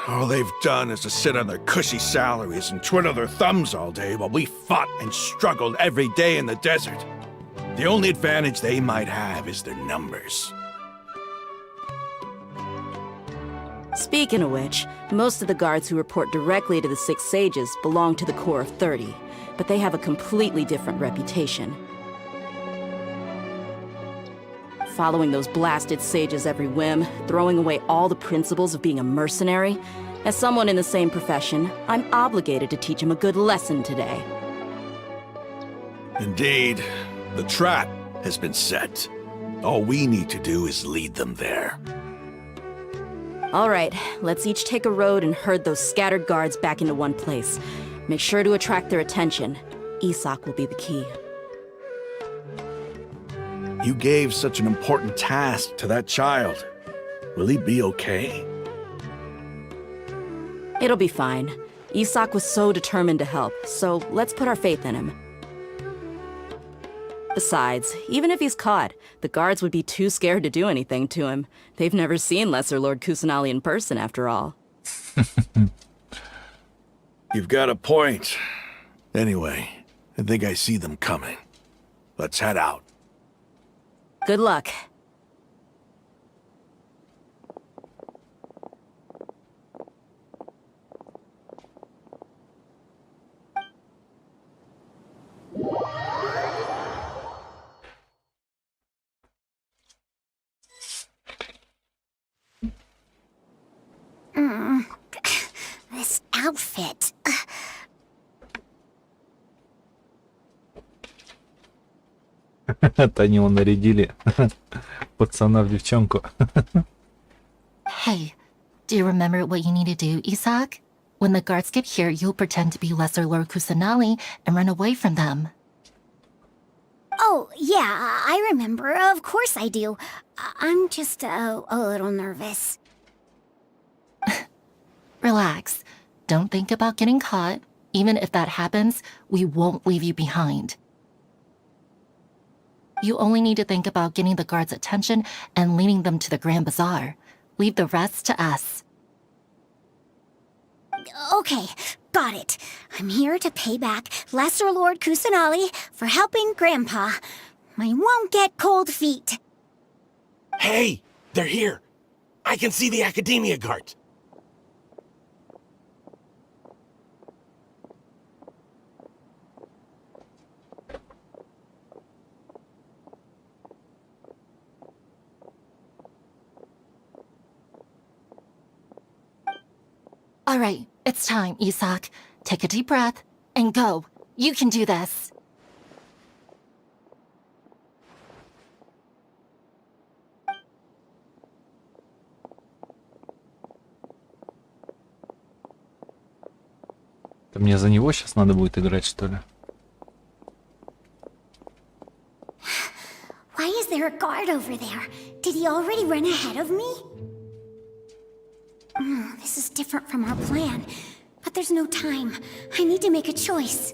All they've done is to sit on their cushy salaries and twiddle their thumbs all day while we fought and struggled every day in the desert. The only advantage they might have is their numbers. Speaking of which, most of the guards who report directly to the 6 sages belong to the core of 30, but they have a completely different reputation. Following those blasted sages every whim, throwing away all the principles of being a mercenary. As someone in the same profession, I'm obligated to teach him a good lesson today. Indeed, the trap has been set. All we need to do is lead them there. All right, let's each take a road and herd those scattered guards back into one place. Make sure to attract their attention. Isak will be the key. You gave such an important task to that child. Will he be okay? It'll be fine. Isak was so determined to help, so let's put our faith in him. Besides, even if he's caught, the guards would be too scared to do anything to him. They've never seen Lesser Lord Kusanali in person, after all. You've got a point. Anyway, I think I see them coming. Let's head out. Good luck. This outfit. Это они его нарядили. Пацана в девчонку. Hey, do you remember what you need to do, Isaac? When the guards get here, you'll pretend to be Lesser Lord Kusanali and run away from them. Oh, yeah, I remember. Of course I do. I'm just a little nervous. Relax. Don't think about getting caught. Even if that happens, we won't leave you behind. You only need to think about getting the guards' attention and leading them to the Grand Bazaar. Leave the rest to us. Okay, got it. I'm here to pay back Lesser Lord Kusanali for helping Grandpa. I won't get cold feet. Hey, they're here. I can see the Academia guard. All right, it's time, Isaac. Take a deep breath and go. You can do this. Это мне за него сейчас надо будет играть, что ли? Why is there a guard over there? Did he already run ahead of me? This is different from our plan, but there's no time. I need to make a choice.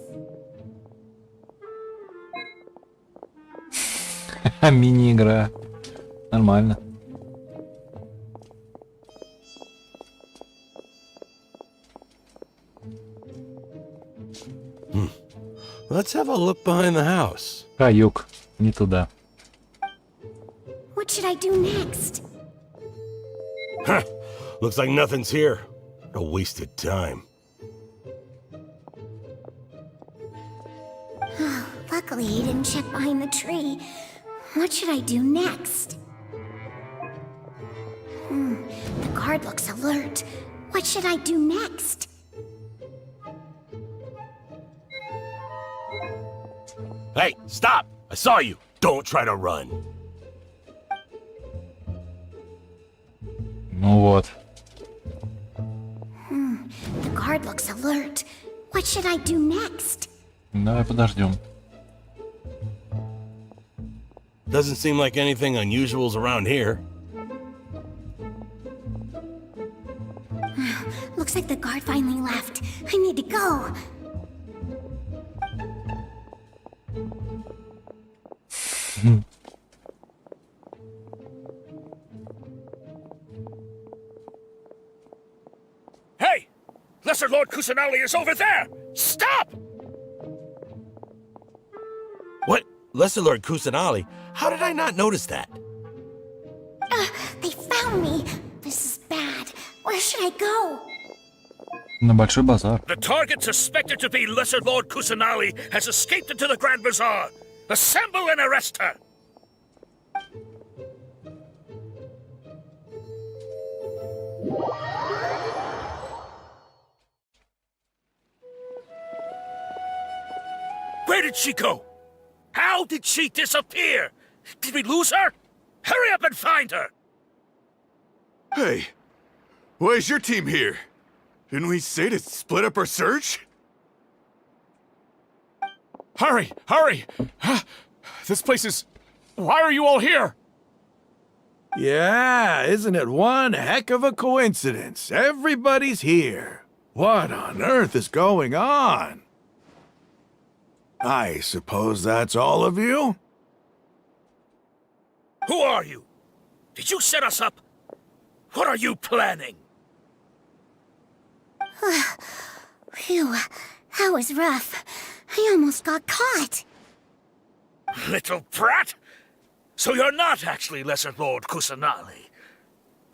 Мини-игра. Нормально. Let's have a look behind the house. Каюк. Не туда. What should I do next? Huh. Looks like nothing's here. A wasted time. Luckily, he didn't check behind the tree. What should I do next? The guard looks alert. What should I do next? Hey, stop! I saw you. Don't try to run. Ну вот. The guard looks alert. What should I do next? Давай подождем. Doesn't seem like anything unusual's around here. Looks like the guard finally left. I need to go. Hey! Lesser Lord Kusanali is over there! Stop! What? Lesser Lord Kusanali? How did I not notice that? They found me. This is bad. Where should I go? На большой базар. The target suspected to be Lesser Lord Kusanali has escaped into the Grand Bazaar. Assemble and arrest her! Where did she go? How did she disappear? Did we lose her? Hurry up and find her! Hey, why is your team here? Didn't we say to split up our search? Hurry! Hurry! This place is... Why are you all here? Yeah, isn't it one heck of a coincidence? Everybody's here. What on earth is going on? I suppose that's all of you? Who are you? Did you set us up? What are you planning? Phew, that was rough. I almost got caught. Little brat! So you're not actually Lesser Lord Kusanali.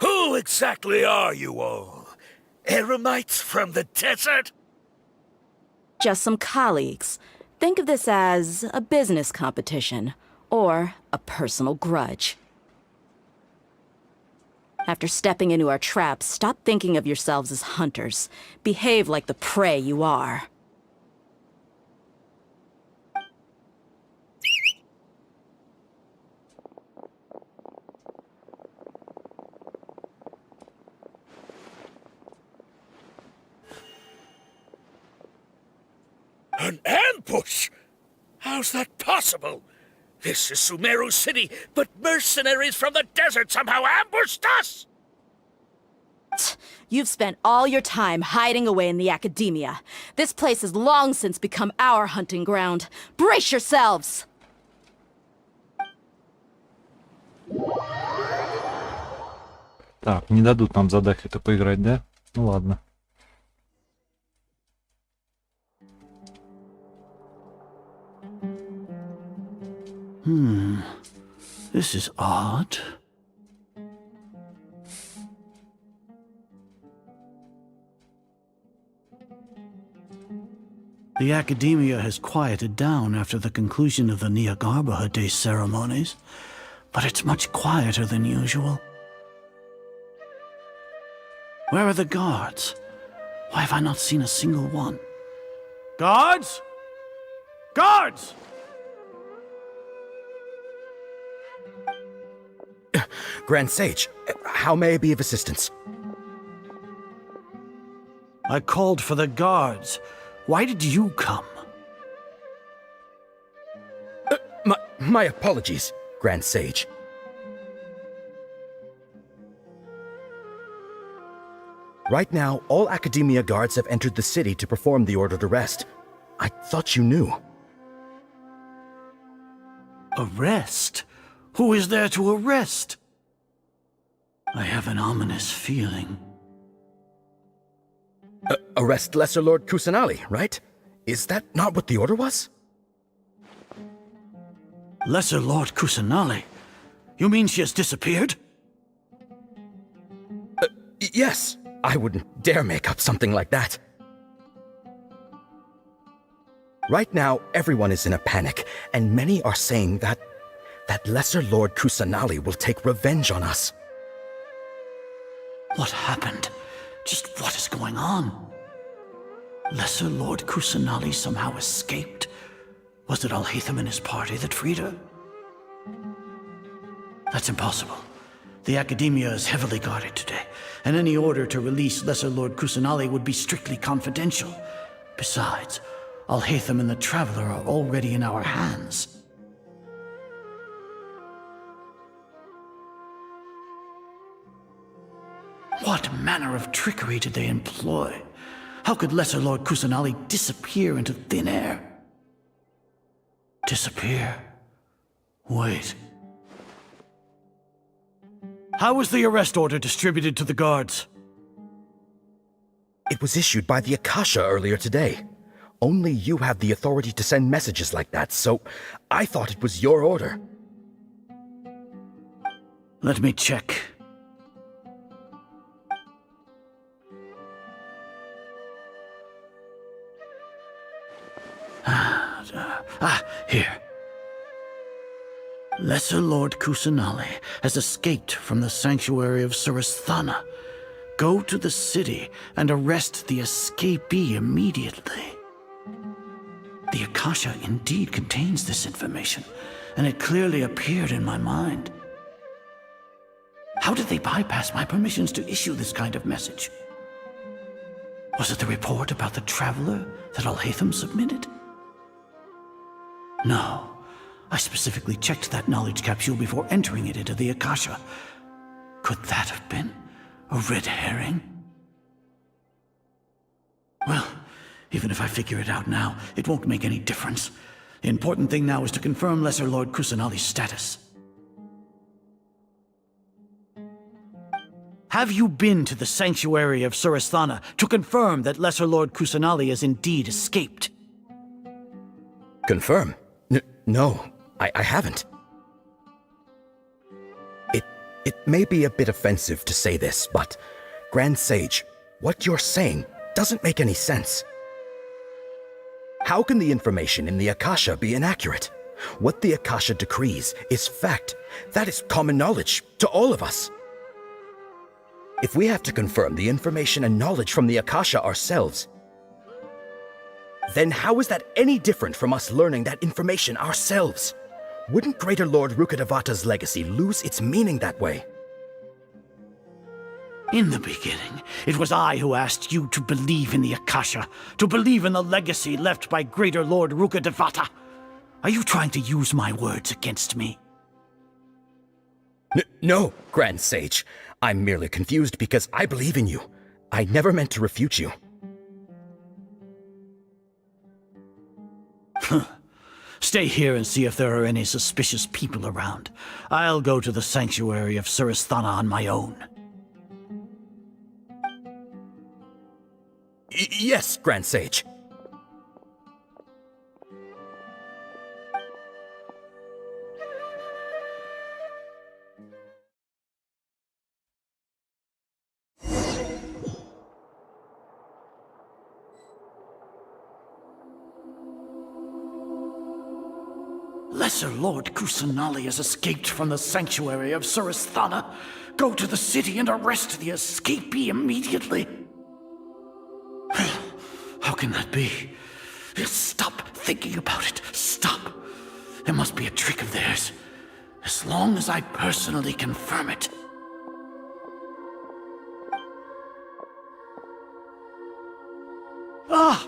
Who exactly are you all? Eremites from the desert? Just some colleagues. Think of this as a business competition, or a personal grudge. After stepping into our traps, stop thinking of yourselves as hunters. Behave like the prey you are. An ambush? How's that possible? This is Sumeru City, but mercenaries from the desert somehow ambushed us! You've spent all your time hiding away in the Academia. This place has long since become our hunting ground. Brace yourselves! Так, не дадут нам задать это поиграть, да? Ну ладно. This is odd. The Academia has quieted down after the conclusion of the Nyagarbha Day ceremonies, but it's much quieter than usual. Where are the guards? Why have I not seen a single one? Guards? Guards! Grand Sage, how may I be of assistance? I called for the guards. Why did you come? My apologies, Grand Sage. Right now, all Academia guards have entered the city to perform the ordered arrest. I thought you knew. Arrest? Who is there to arrest? I have an ominous feeling. Arrest Lesser Lord Kusanali, right? Is that not what the order was? Lesser Lord Kusanali? You mean she has disappeared? Yes. I wouldn't dare make up something like that. Right now, everyone is in a panic, and many are saying that Lesser Lord Kusanali will take revenge on us. What happened? Just what is going on? Lesser Lord Kusanali somehow escaped? Was it Alhaitham and his party that freed her? That's impossible. The Academia is heavily guarded today, and any order to release Lesser Lord Kusanali would be strictly confidential. Besides, Alhaitham and the Traveler are already in our hands. What manner of trickery did they employ? How could Lesser Lord Kusanali disappear into thin air? Disappear? Wait. How was the arrest order distributed to the guards? It was issued by the Akasha earlier today. Only you have the authority to send messages like that, so I thought it was your order. Let me check. Here. Lesser Lord Kusanali has escaped from the sanctuary of Surasthana. Go to the city and arrest the escapee immediately. The Akasha indeed contains this information, and it clearly appeared in my mind. How did they bypass my permissions to issue this kind of message? Was it the report about the Traveler that Alhaitham submitted? No. I specifically checked that knowledge capsule before entering it into the Akasha. Could that have been a red herring? Well, even if I figure it out now, it won't make any difference. The important thing now is to confirm Lesser Lord Kusanali's status. Have you been to the sanctuary of Surasthana to confirm that Lesser Lord Kusanali has indeed escaped? Confirm? No, I haven't. It may be a bit offensive to say this, but Grand Sage, what you're saying doesn't make any sense. How can the information in the Akasha be inaccurate? What the Akasha decrees is fact. That is common knowledge to all of us. If we have to confirm the information and knowledge from the Akasha ourselves, then how is that any different from us learning that information ourselves? Wouldn't Greater Lord Rukkhadevata's legacy lose its meaning that way? In the beginning, it was I who asked you to believe in the Akasha, to believe in the legacy left by Greater Lord Rukkhadevata. Are you trying to use my words against me? No, Grand Sage. I'm merely confused because I believe in you. I never meant to refute you. Stay here and see if there are any suspicious people around. I'll go to the sanctuary of Surasthana on my own. Yes, Grand Sage. Lesser Lord Kusanali has escaped from the sanctuary of Surasthana. Go to the city and arrest the escapee immediately. How can that be? Stop thinking about it. Stop. It must be a trick of theirs. As long as I personally confirm it. Ah!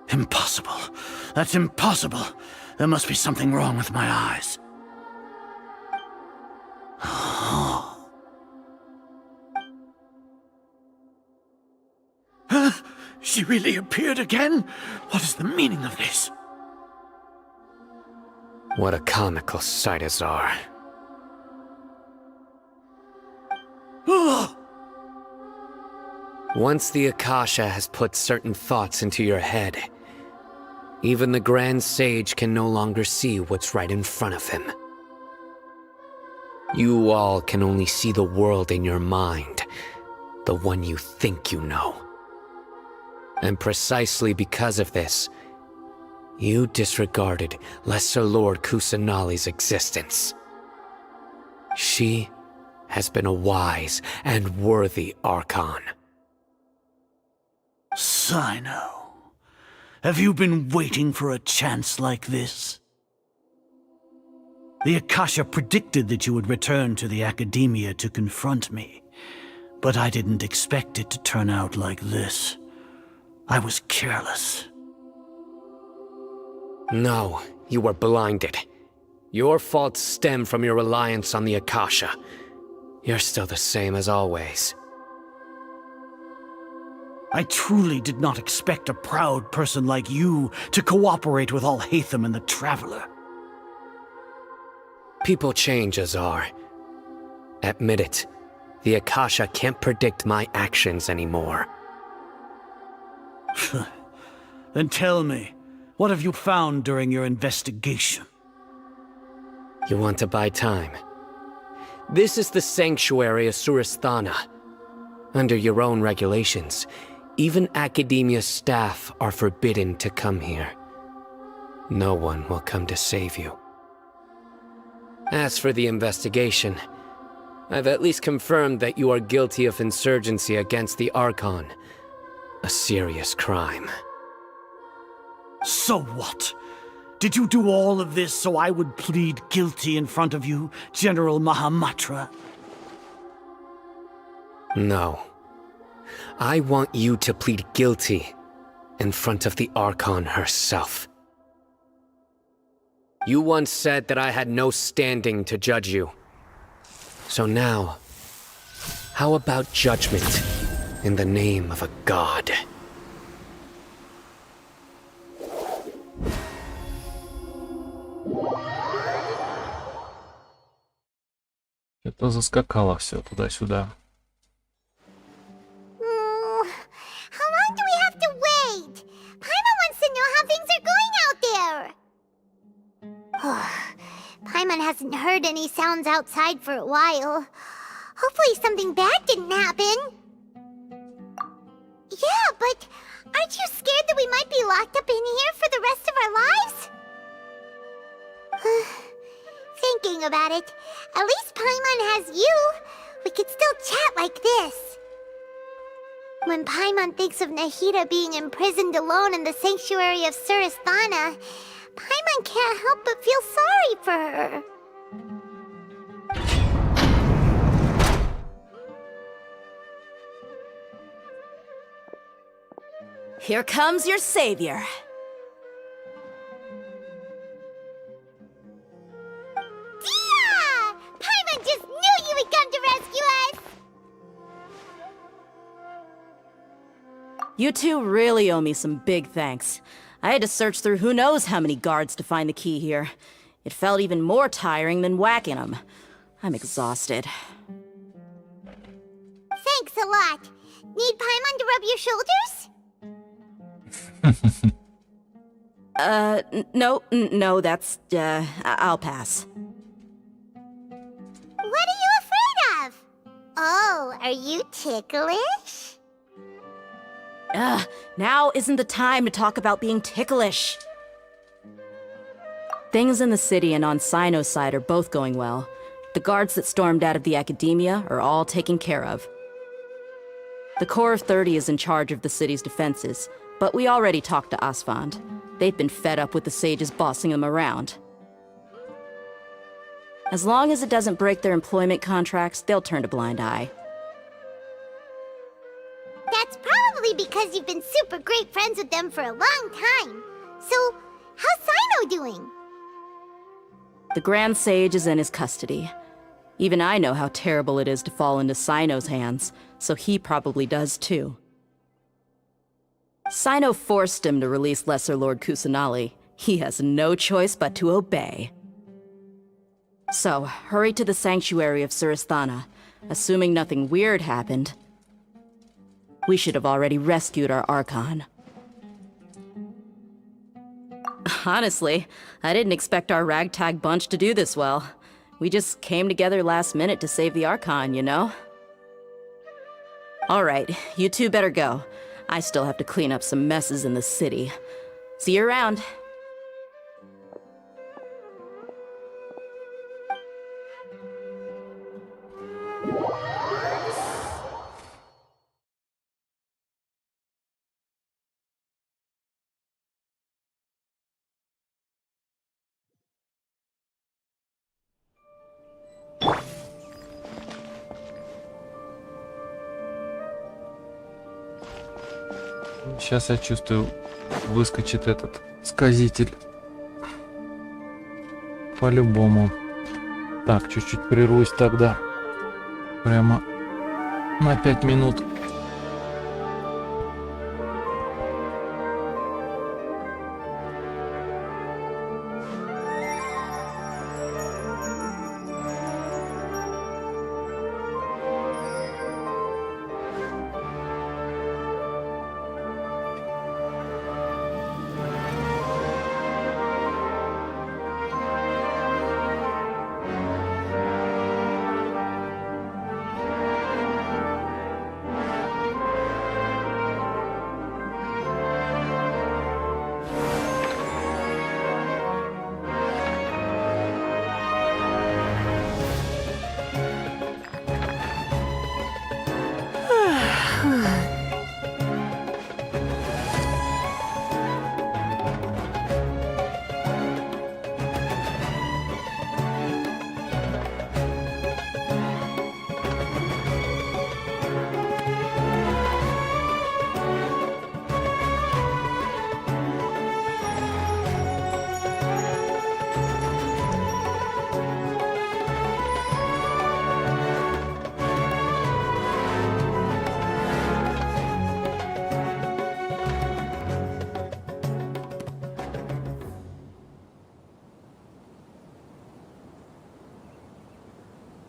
Impossible. That's impossible. There must be something wrong with my eyes. She really appeared again? What is the meaning of this? What a comical sight, Azar. Once the Akasha has put certain thoughts into your head, even the Grand Sage can no longer see what's right in front of him. You all can only see the world in your mind, the one you think you know. And precisely because of this, you disregarded Lesser Lord Kusanali's existence. She has been a wise and worthy Archon. Sino, have you been waiting for a chance like this? The Akasha predicted that you would return to the Academia to confront me, but I didn't expect it to turn out like this. I was careless. No, you were blinded. Your faults stem from your reliance on the Akasha. You're still the same as always. I truly did not expect a proud person like you to cooperate with Alhaitham and the Traveler. People change, Azar. Admit it. The Akasha can't predict my actions anymore. Then tell me, what have you found during your investigation? You want to buy time? This is the sanctuary of Surasthana. Under your own regulations, even Academia staff are forbidden to come here. No one will come to save you. As for the investigation, I've at least confirmed that you are guilty of insurgency against the Archon. A serious crime. So what? Did you do all of this so I would plead guilty in front of you, General Mahamatra? No. I want you to plead guilty in front of the Archon herself. You once said that I had no standing to judge you. So now, how about judgment in the name of a god? Это заскакало все туда-сюда. How long do we have to wait? hadn't heard any sounds outside for a while. Hopefully something bad didn't happen. Yeah, but aren't you scared that we might be locked up in here for the rest of our lives? Thinking about it, at least Paimon has you. We could still chat like this. When Paimon thinks of Nahida being imprisoned alone in the sanctuary of Surasthana, Paimon can't help but feel sorry for her. Here comes your savior. Dia! Paimon just knew you would come to rescue us! You two really owe me some big thanks. I had to search through who knows how many guards to find the key here. It felt even more tiring than whacking them. I'm exhausted. Thanks a lot. Need Paimon to rub your shoulders? No, that's, I'll pass. What are you afraid of? Oh, are you ticklish? Now isn't the time to talk about being ticklish. Things in the city and on Sino's side are both going well. The guards that stormed out of the Academia are all taken care of. The Corps of 30 is in charge of the city's defenses, but we already talked to Asfand. They've been fed up with the sages bossing them around. As long as it doesn't break their employment contracts, they'll turn a blind eye. That's probably because you've been super great friends with them for a long time. So, how's Sino doing? The Grand Sage is in his custody. Even I know how terrible it is to fall into Sino's hands, so he probably does too. Sino forced him to release Lesser Lord Kusanali. He has no choice but to obey. So, hurry to the sanctuary of Surasthana. Assuming nothing weird happened, we should have already rescued our Archon. Honestly, I didn't expect our ragtag bunch to do this well. We just came together last minute to save the Archon, you know? Alright, you two better go. I still have to clean up some messes in the city. See you around. Сейчас я чувствую, выскочит этот сказитель. По-любому. Так, чуть-чуть прервусь тогда. Прямо на 5 минут.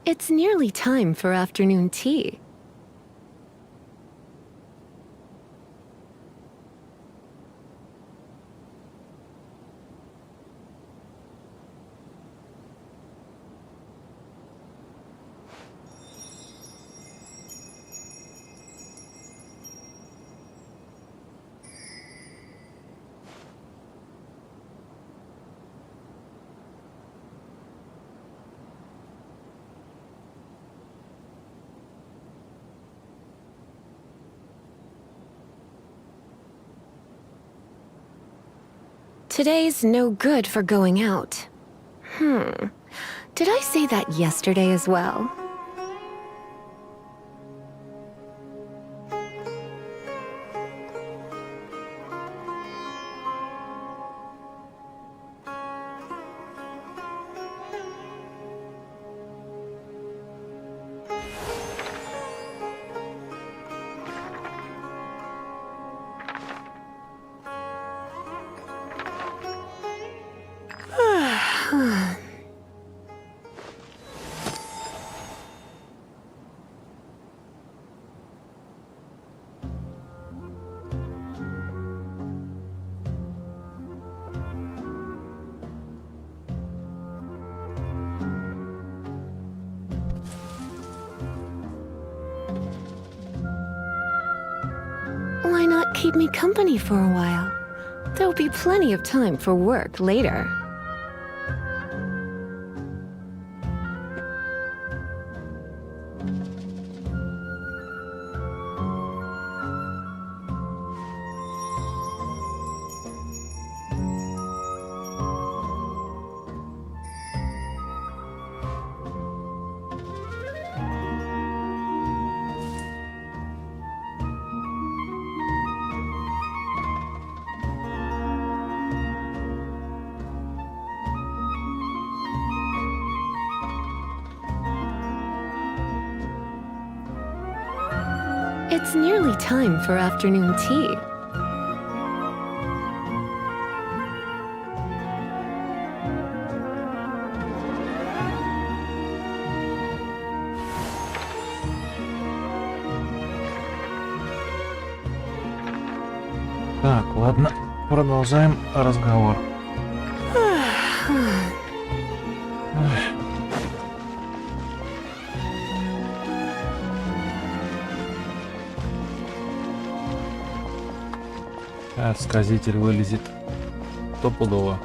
It's nearly time for afternoon tea. Today's no good for going out. Did I say that yesterday as well? Why not keep me company for a while? There'll be plenty of time for work later. It's nearly time for afternoon tea. Так, ладно, продолжаем разговор. Сказитель вылезет стопудово.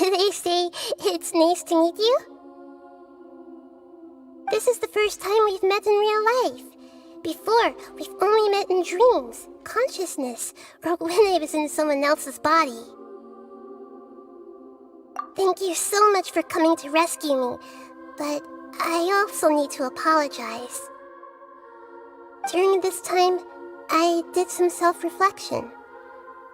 They say it's nice to meet you. This is the first time we've met in real life. Before, we've only met in dreams, consciousness, or when I was in someone else's body. Thank you so much for coming to rescue me, but I also need to apologize. During this time, I did some self-reflection.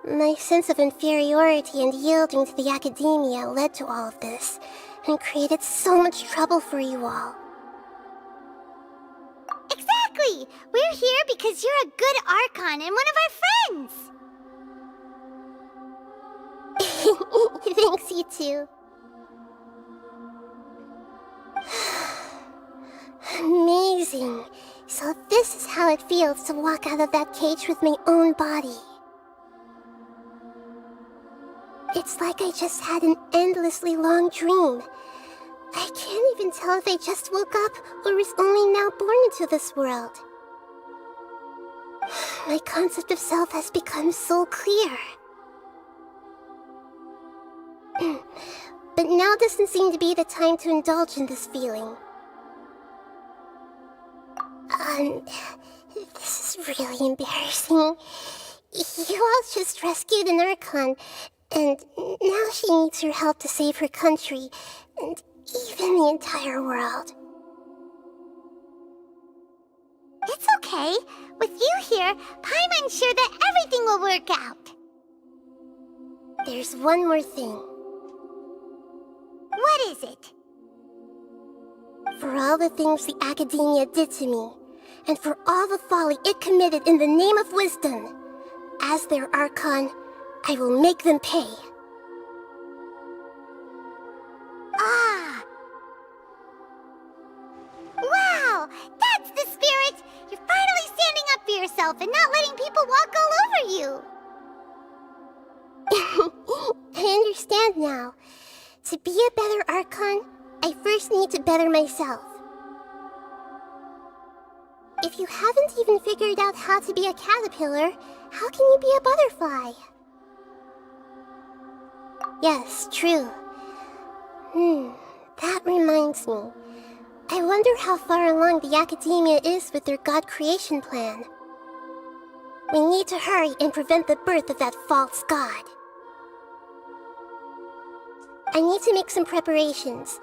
My sense of inferiority and yielding to the Academia led to all of this, and created so much trouble for you all. Exactly! We're here because you're a good Archon and one of our friends! Thanks, you too. Amazing. So this is how it feels to walk out of that cage with my own body. It's like I just had an endlessly long dream. I can't even tell if I just woke up or was only now born into this world. My concept of self has become so clear. But now doesn't seem to be the time to indulge in this feeling. This is really embarrassing. You all just rescued an Archon, and now she needs your help to save her country, and even the entire world. It's okay. With you here, Paimon's sure that everything will work out. There's one more thing. What is it? For all the things the Academia did to me, and for all the folly it committed in the name of wisdom, as their Archon, I will make them pay. Ah! Wow! That's the spirit! You're finally standing up for yourself, yourself and not letting people walk all over you. I understand now. To be a better Archon, I first need to better myself. If you haven't even figured out how to be a caterpillar, how can you be a butterfly? Yes, true. That reminds me. I wonder how far along the Academia is with their God creation plan. We need to hurry and prevent the birth of that false god. I need to make some preparations.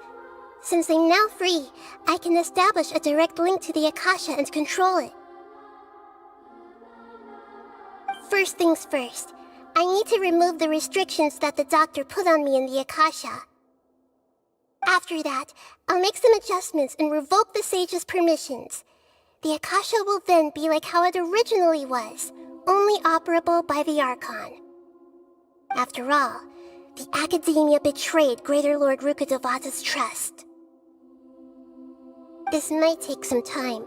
Since I'm now free, I can establish a direct link to the Akasha and control it. First things first, I need to remove the restrictions that the doctor put on me in the Akasha. After that, I'll make some adjustments and revoke the sage's permissions. The Akasha will then be like how it originally was, only operable by the Archon. After all, the Academia betrayed Greater Lord Rukkhadevata's trust. This might take some time.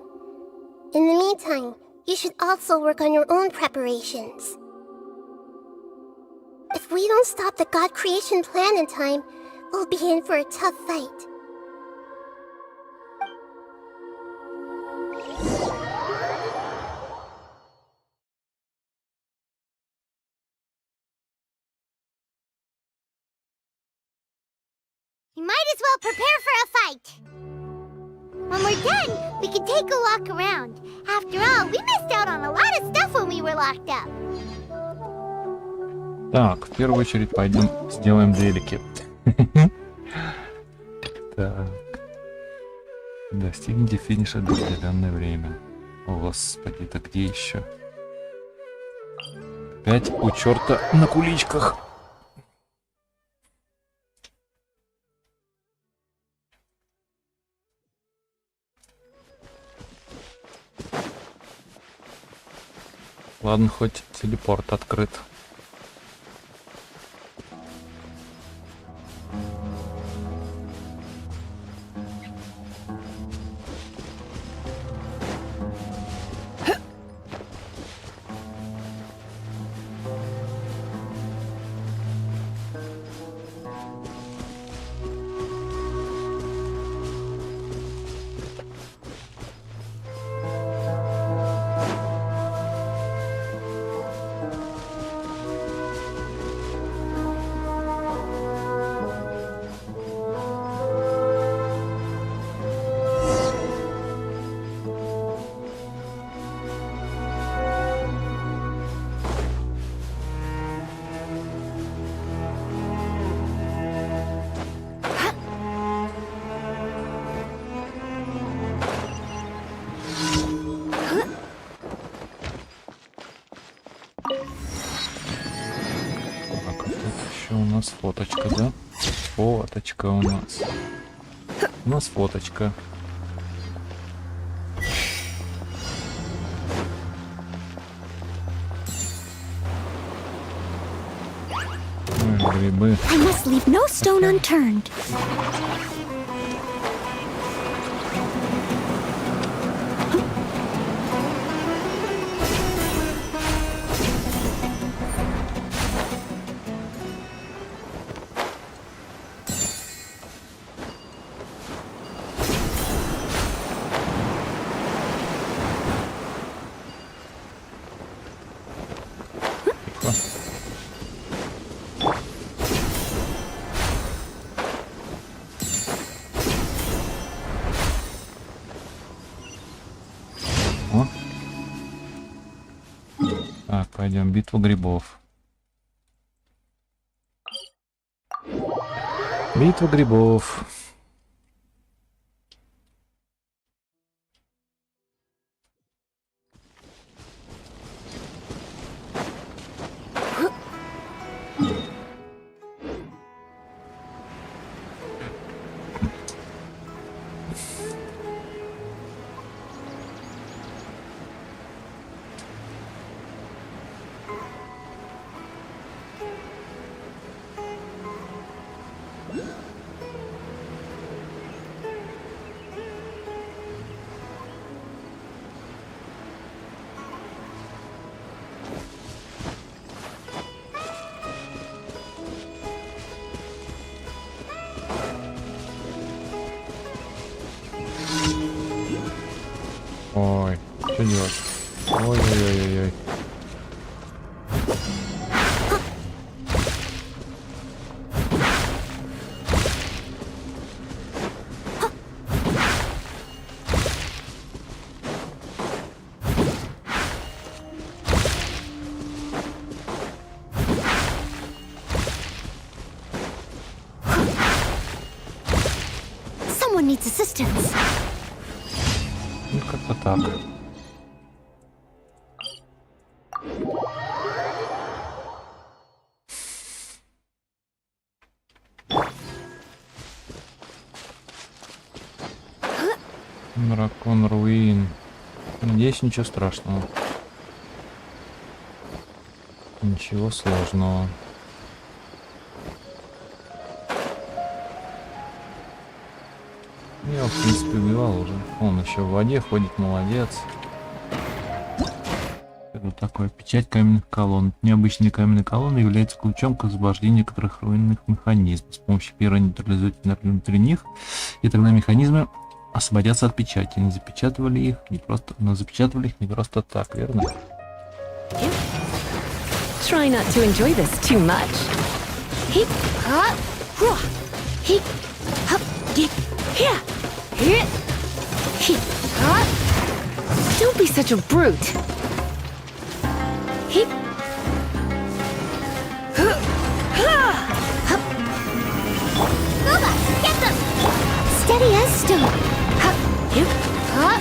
In the meantime, you should also work on your own preparations. If we don't stop the God creation plan in time, we'll be in for a tough fight. You might as well prepare for a fight. When we're done, we can take a walk around. After all, we missed out on a lot of stuff when we were locked up. Так, в первую очередь пойдем сделаем делики. Так. Достигните финиша в определенное время. О, господи, так где еще? Опять у черта на куличках. Ладно, хоть телепорт открыт. Фоточка, да? Фоточка у нас. У нас фоточка. Ой, грибы. I must leave no stone unturned. Так, пойдем битву грибов. Битва грибов. Ой, что делать? Ой-ой-ой-ой-ой. Someone needs assistance. Ну, как-то так. Дракон руин. Надеюсь, ничего страшного. Ничего сложного. Я, в принципе, убивал уже. Он еще в воде ходит, молодец. Это такое печать каменных колонн. Необычные каменные колонны являются ключом к освобождению некоторых руинных механизмов. С помощью первой нейтрализуйте внутри них, и тогда механизмы освободятся от печати. Не запечатывали их не просто, но запечатывали их не просто так, верно? Try not to enjoy this too much. Hip, ha, hua. Hip, hop, get, here. Hip, hip, ha. Don't be such a brute. Hip, ha, hop. Booba, get them! Steady as stone. Hop, hip, ha,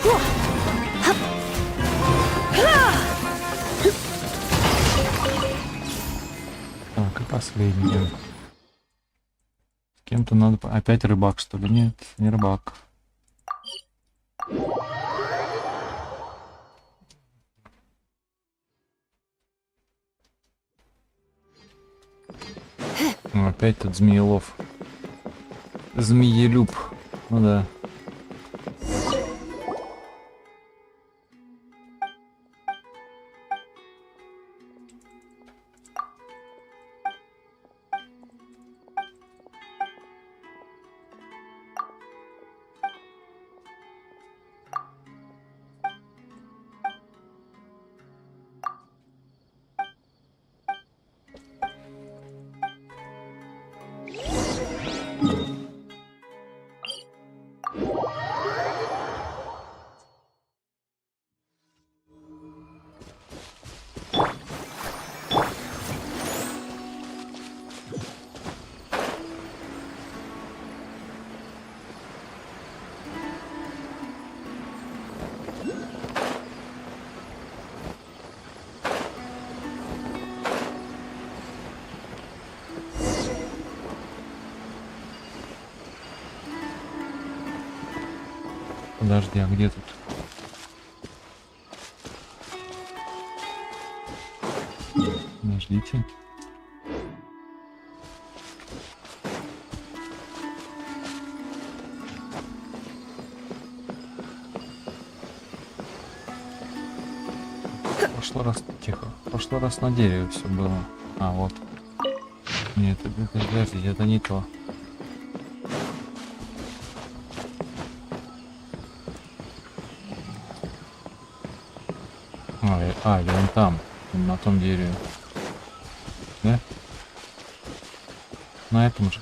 hua. Hop, ha. Так, и последнее. С кем-то надо... Опять рыбак, что ли? Нет, не рыбак. Ну, опять тут змеелов. Змеелюб. Ну да. Подожди, а где тут? Подождите. Прошлый раз тихо. Прошлый раз на дереве все было. А, вот. Нет, подожди, это не то. Или он там, на том дереве. Да? На этом же.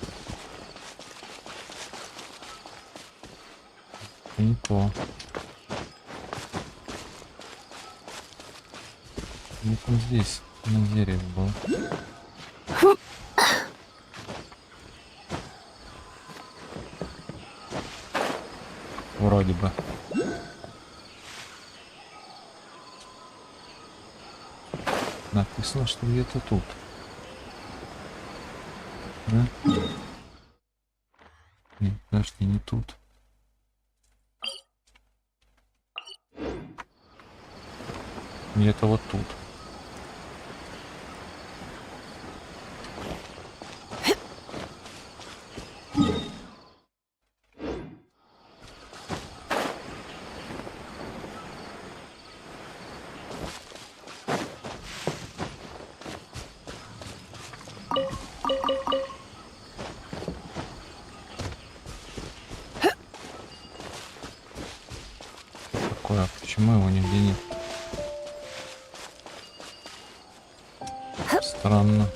Это не то. Нет, он здесь, на дереве был. Вроде бы. Написано, что где-то тут. Да? Нет, подожди, не тут. Где-то вот тут. такое? Почему его нигде нет? Странно.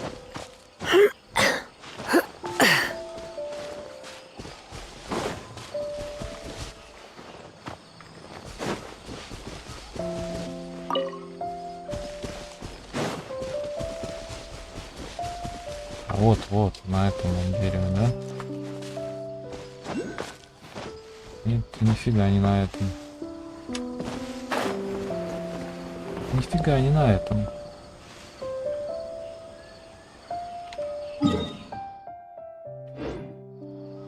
Вот, на этом дереве, да? Нет, нифига не на этом. Нифига не на этом.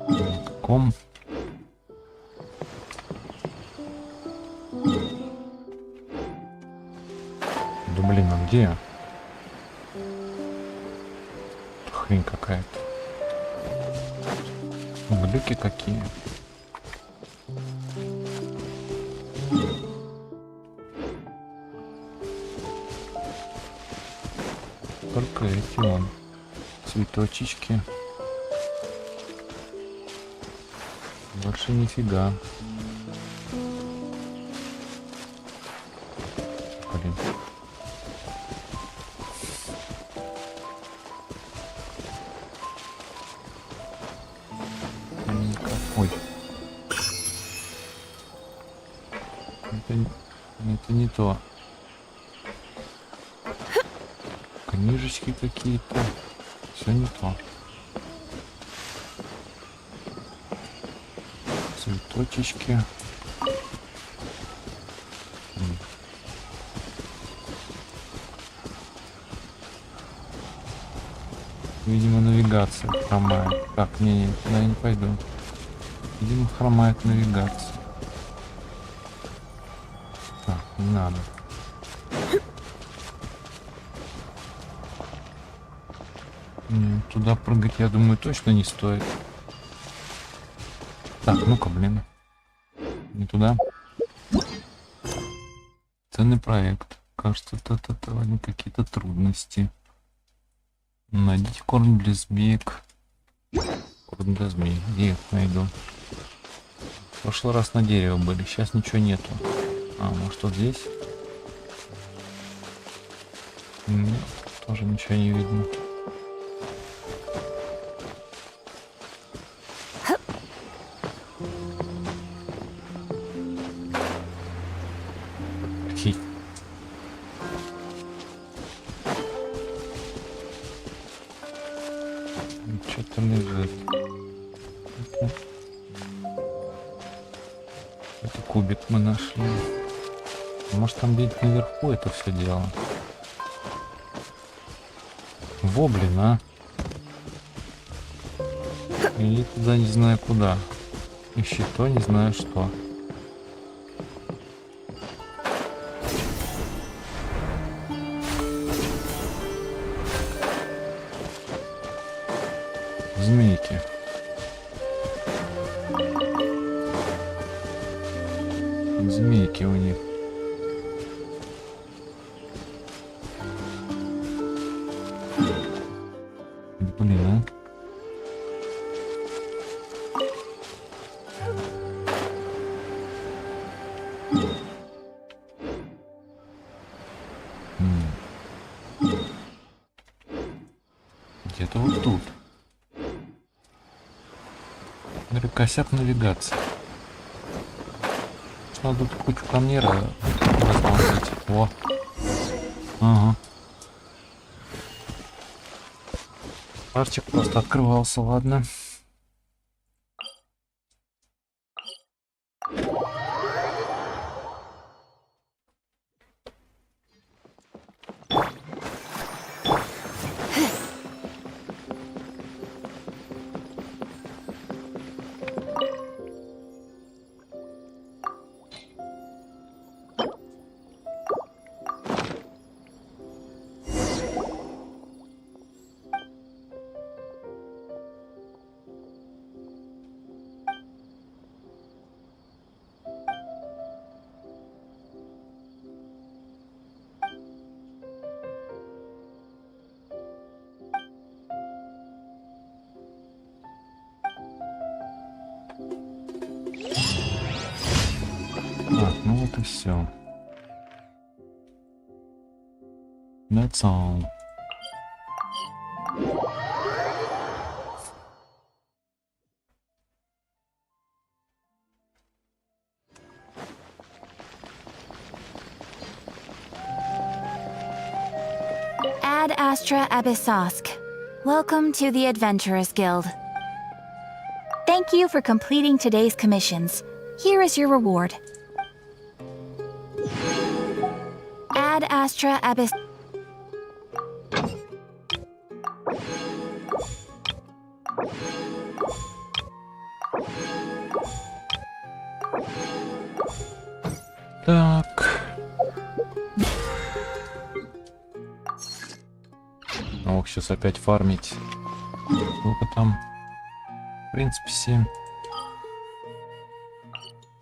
На каком? Да блин, а где? Хрень какая-то. Глюки какие. Только эти вон цветочечки. Больше нифига. Блин. Ой. Это не то. Книжечки какие-то. Все не то. Цветочечки. Видимо, навигация хромает. Так, не, туда я не пойду. Видимо, хромает навигация. Так, не надо. Туда прыгать, я думаю, точно не стоит. Так, ну-ка, блин. Не туда. Ценный проект. Кажется, это какие-то трудности. Найдите корм для змеек. Корм для змей. Где я их найду? В прошлый раз на дерево были, сейчас ничего нету. А, может вот здесь? Нет, тоже ничего не видно. Что-то лежит. Это кубик мы нашли. Может там где-то наверху это все дело. Во, блин, а. И туда не знаю куда. Ищи то, не знаю что. Змейки. Змейки у них. Блин, а? Где-то вот тут. Косяк навигации. Надо тут кучу камней разложить. Во. Ага. Арчик просто открывался, ладно. Ну вот и все. That's all. Ad Astra Abyssosk. Welcome to the Adventurers Guild. Thank you for completing today's commissions. Here is your reward. Ad Astra Abyss... Так. Ох, сейчас опять фармить. Сколько там? В принципе, 7.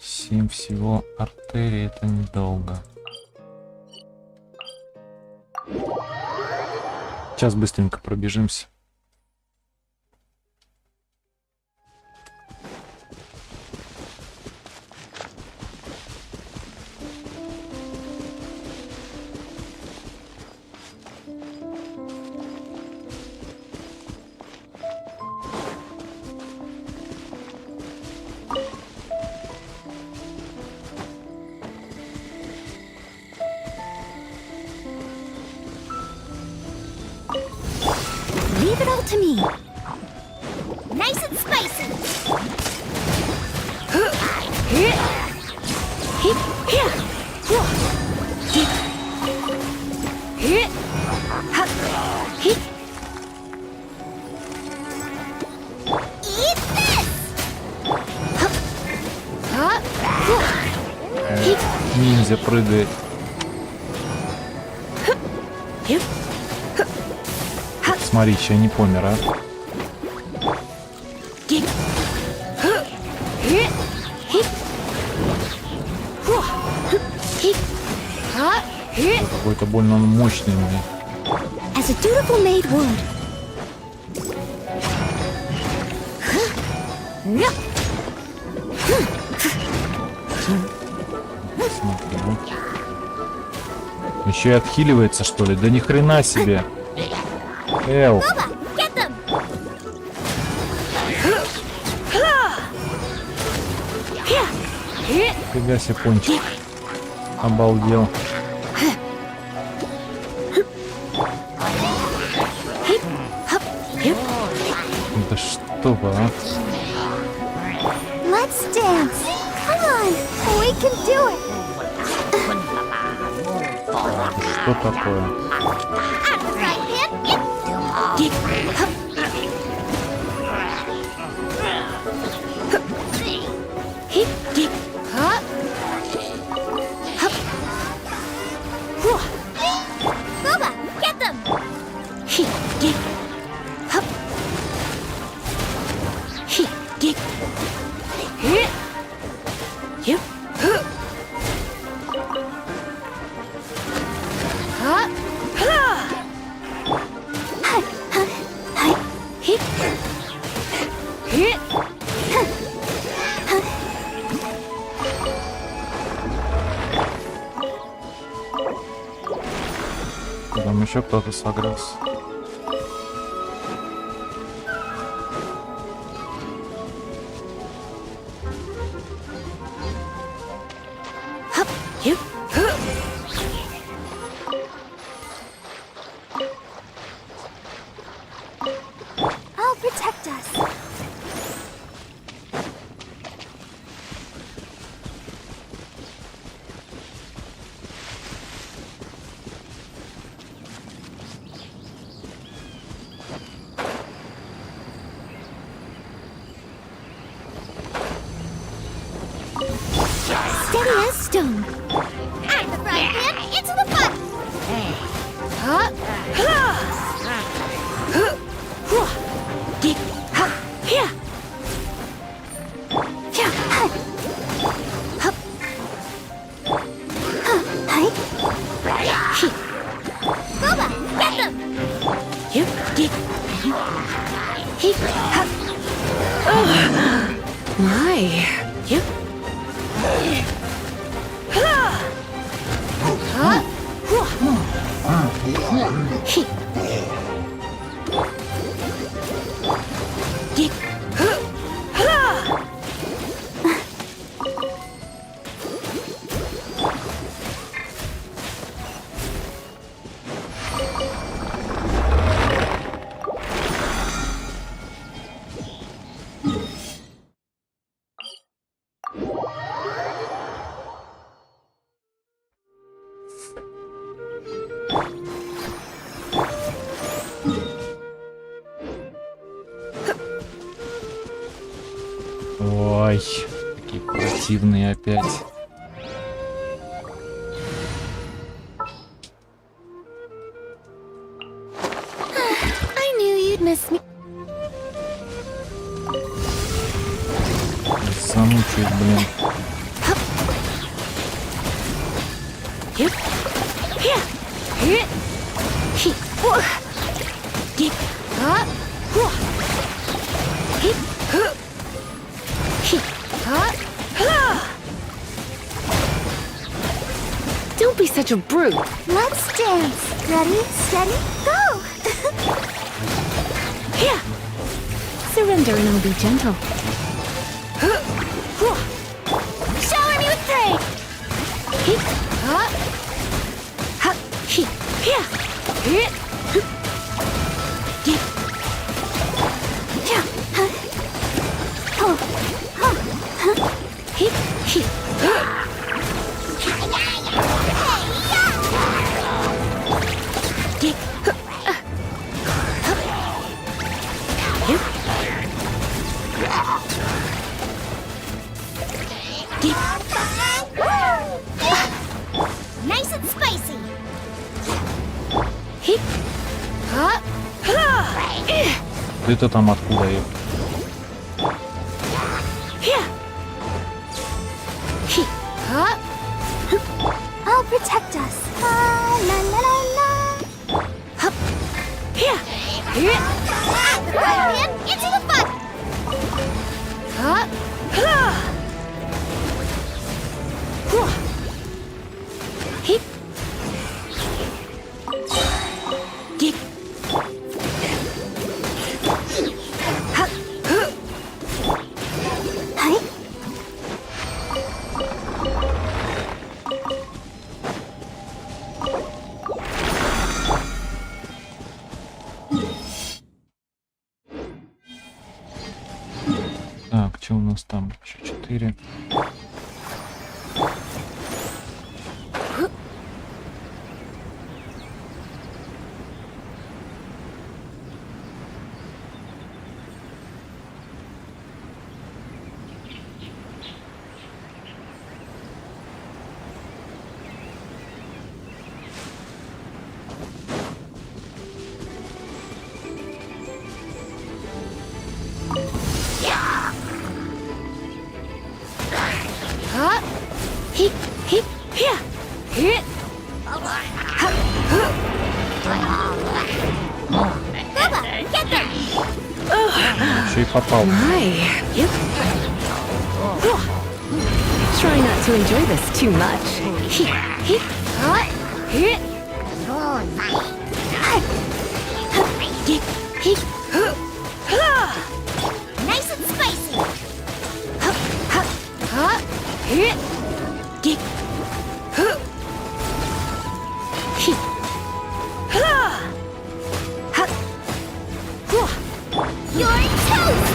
7 всего артерий, это недолго. Сейчас быстренько пробежимся. Leave it all to me. Nice and spicy. Eat this. Ниндзя прыгает. Смотри, еще не помер, а? Какой-то больно он мощный мне. As a dutiful maid would. Смотри, вот. Еще и отхиливается, что ли? Да ни хрена себе. Эл. Фига себе, пончик. Обалдел. Да что вы, а? Let's dance. Come on, we can do it. Что такое? Bubba, get them. Там еще кто-то согрелся. I'll protect us. Steady as stone. Out of the frying pan, into the pot. Bubba, get them. My. Ой, такие противные опять. I knew you'd miss me. Замучает, блин. Don't be such a brute. Let's dance. Ready, steady, go! Here. Surrender and I'll be gentle. Shower me with praise! Nice and spicy! Ты-то там откуда их? I'll protect us. La la la la. At the front, man! Into the fun! Так, что у нас там? Еще 4. Еще и попал. Try not to enjoy this too much. Nice and spicy! You're toast!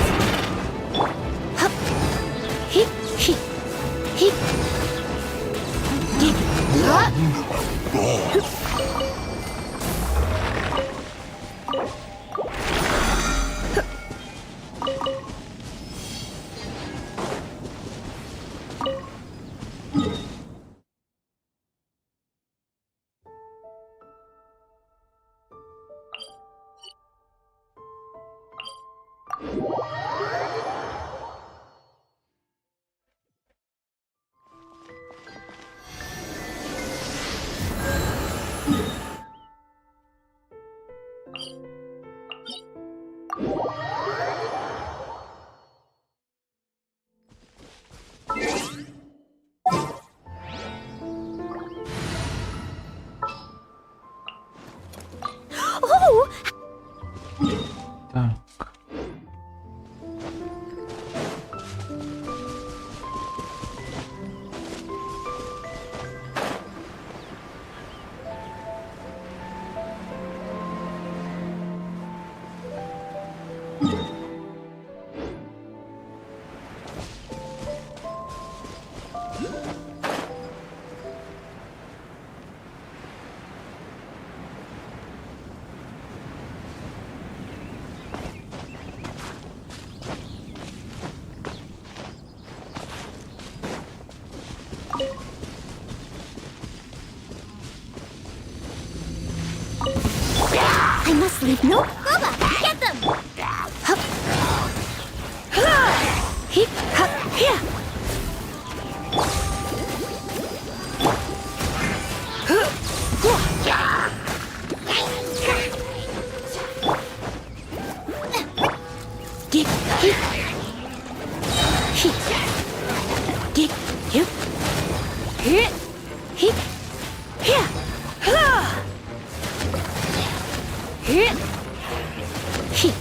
Just leave no. Bubba, get them. Hup. Heep, hup, here. Get heep. Heep. Get you. Here. Heep. Here. Here. Heep.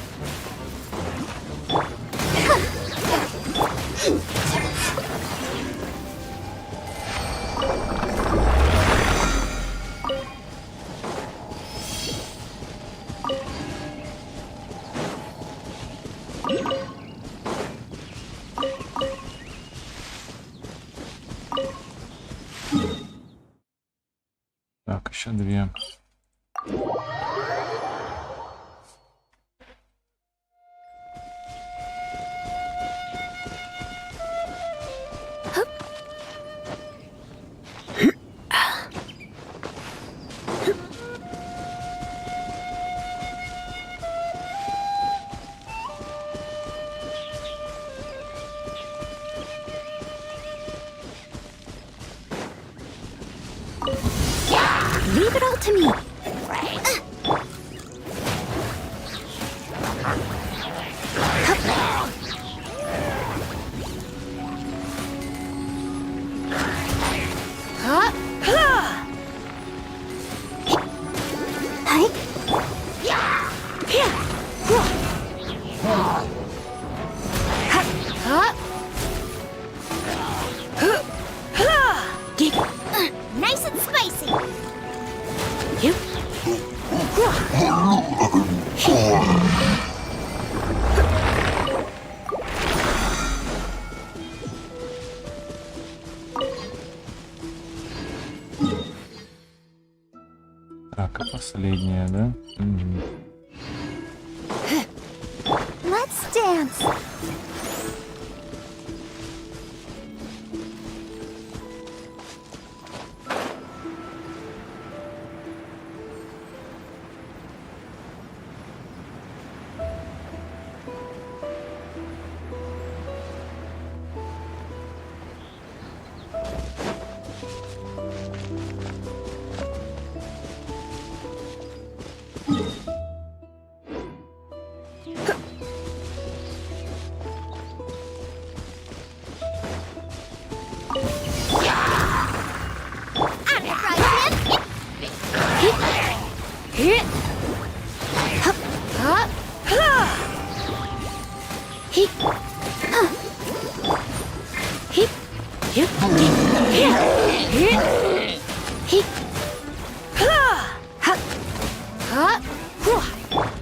Так, еще две. Leave it all to me. Nice and spicy. You. Так, и последняя, да? Let's dance.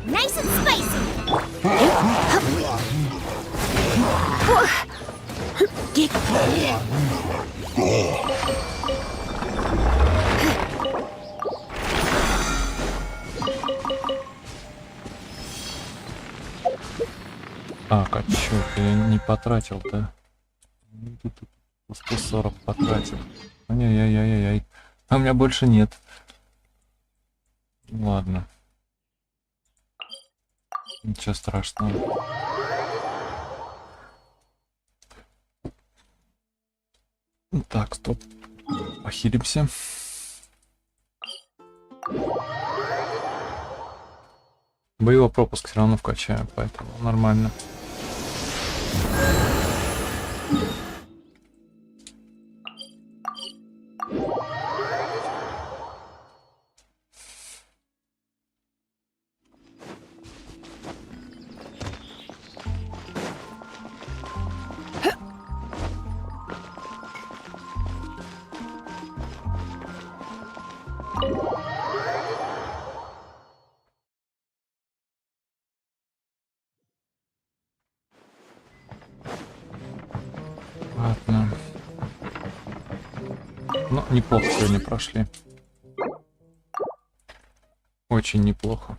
Nice and spicy. Так, а чё, я не потратил-то? 140 потратил. Ай-яй-яй-яй-яй. А у меня больше нет. Ладно. Ничего страшного. Так, стоп. Похилимся. Боевой пропуск все равно вкачаю, поэтому нормально. Ладно. Ну, неплохо сегодня прошли. Очень неплохо.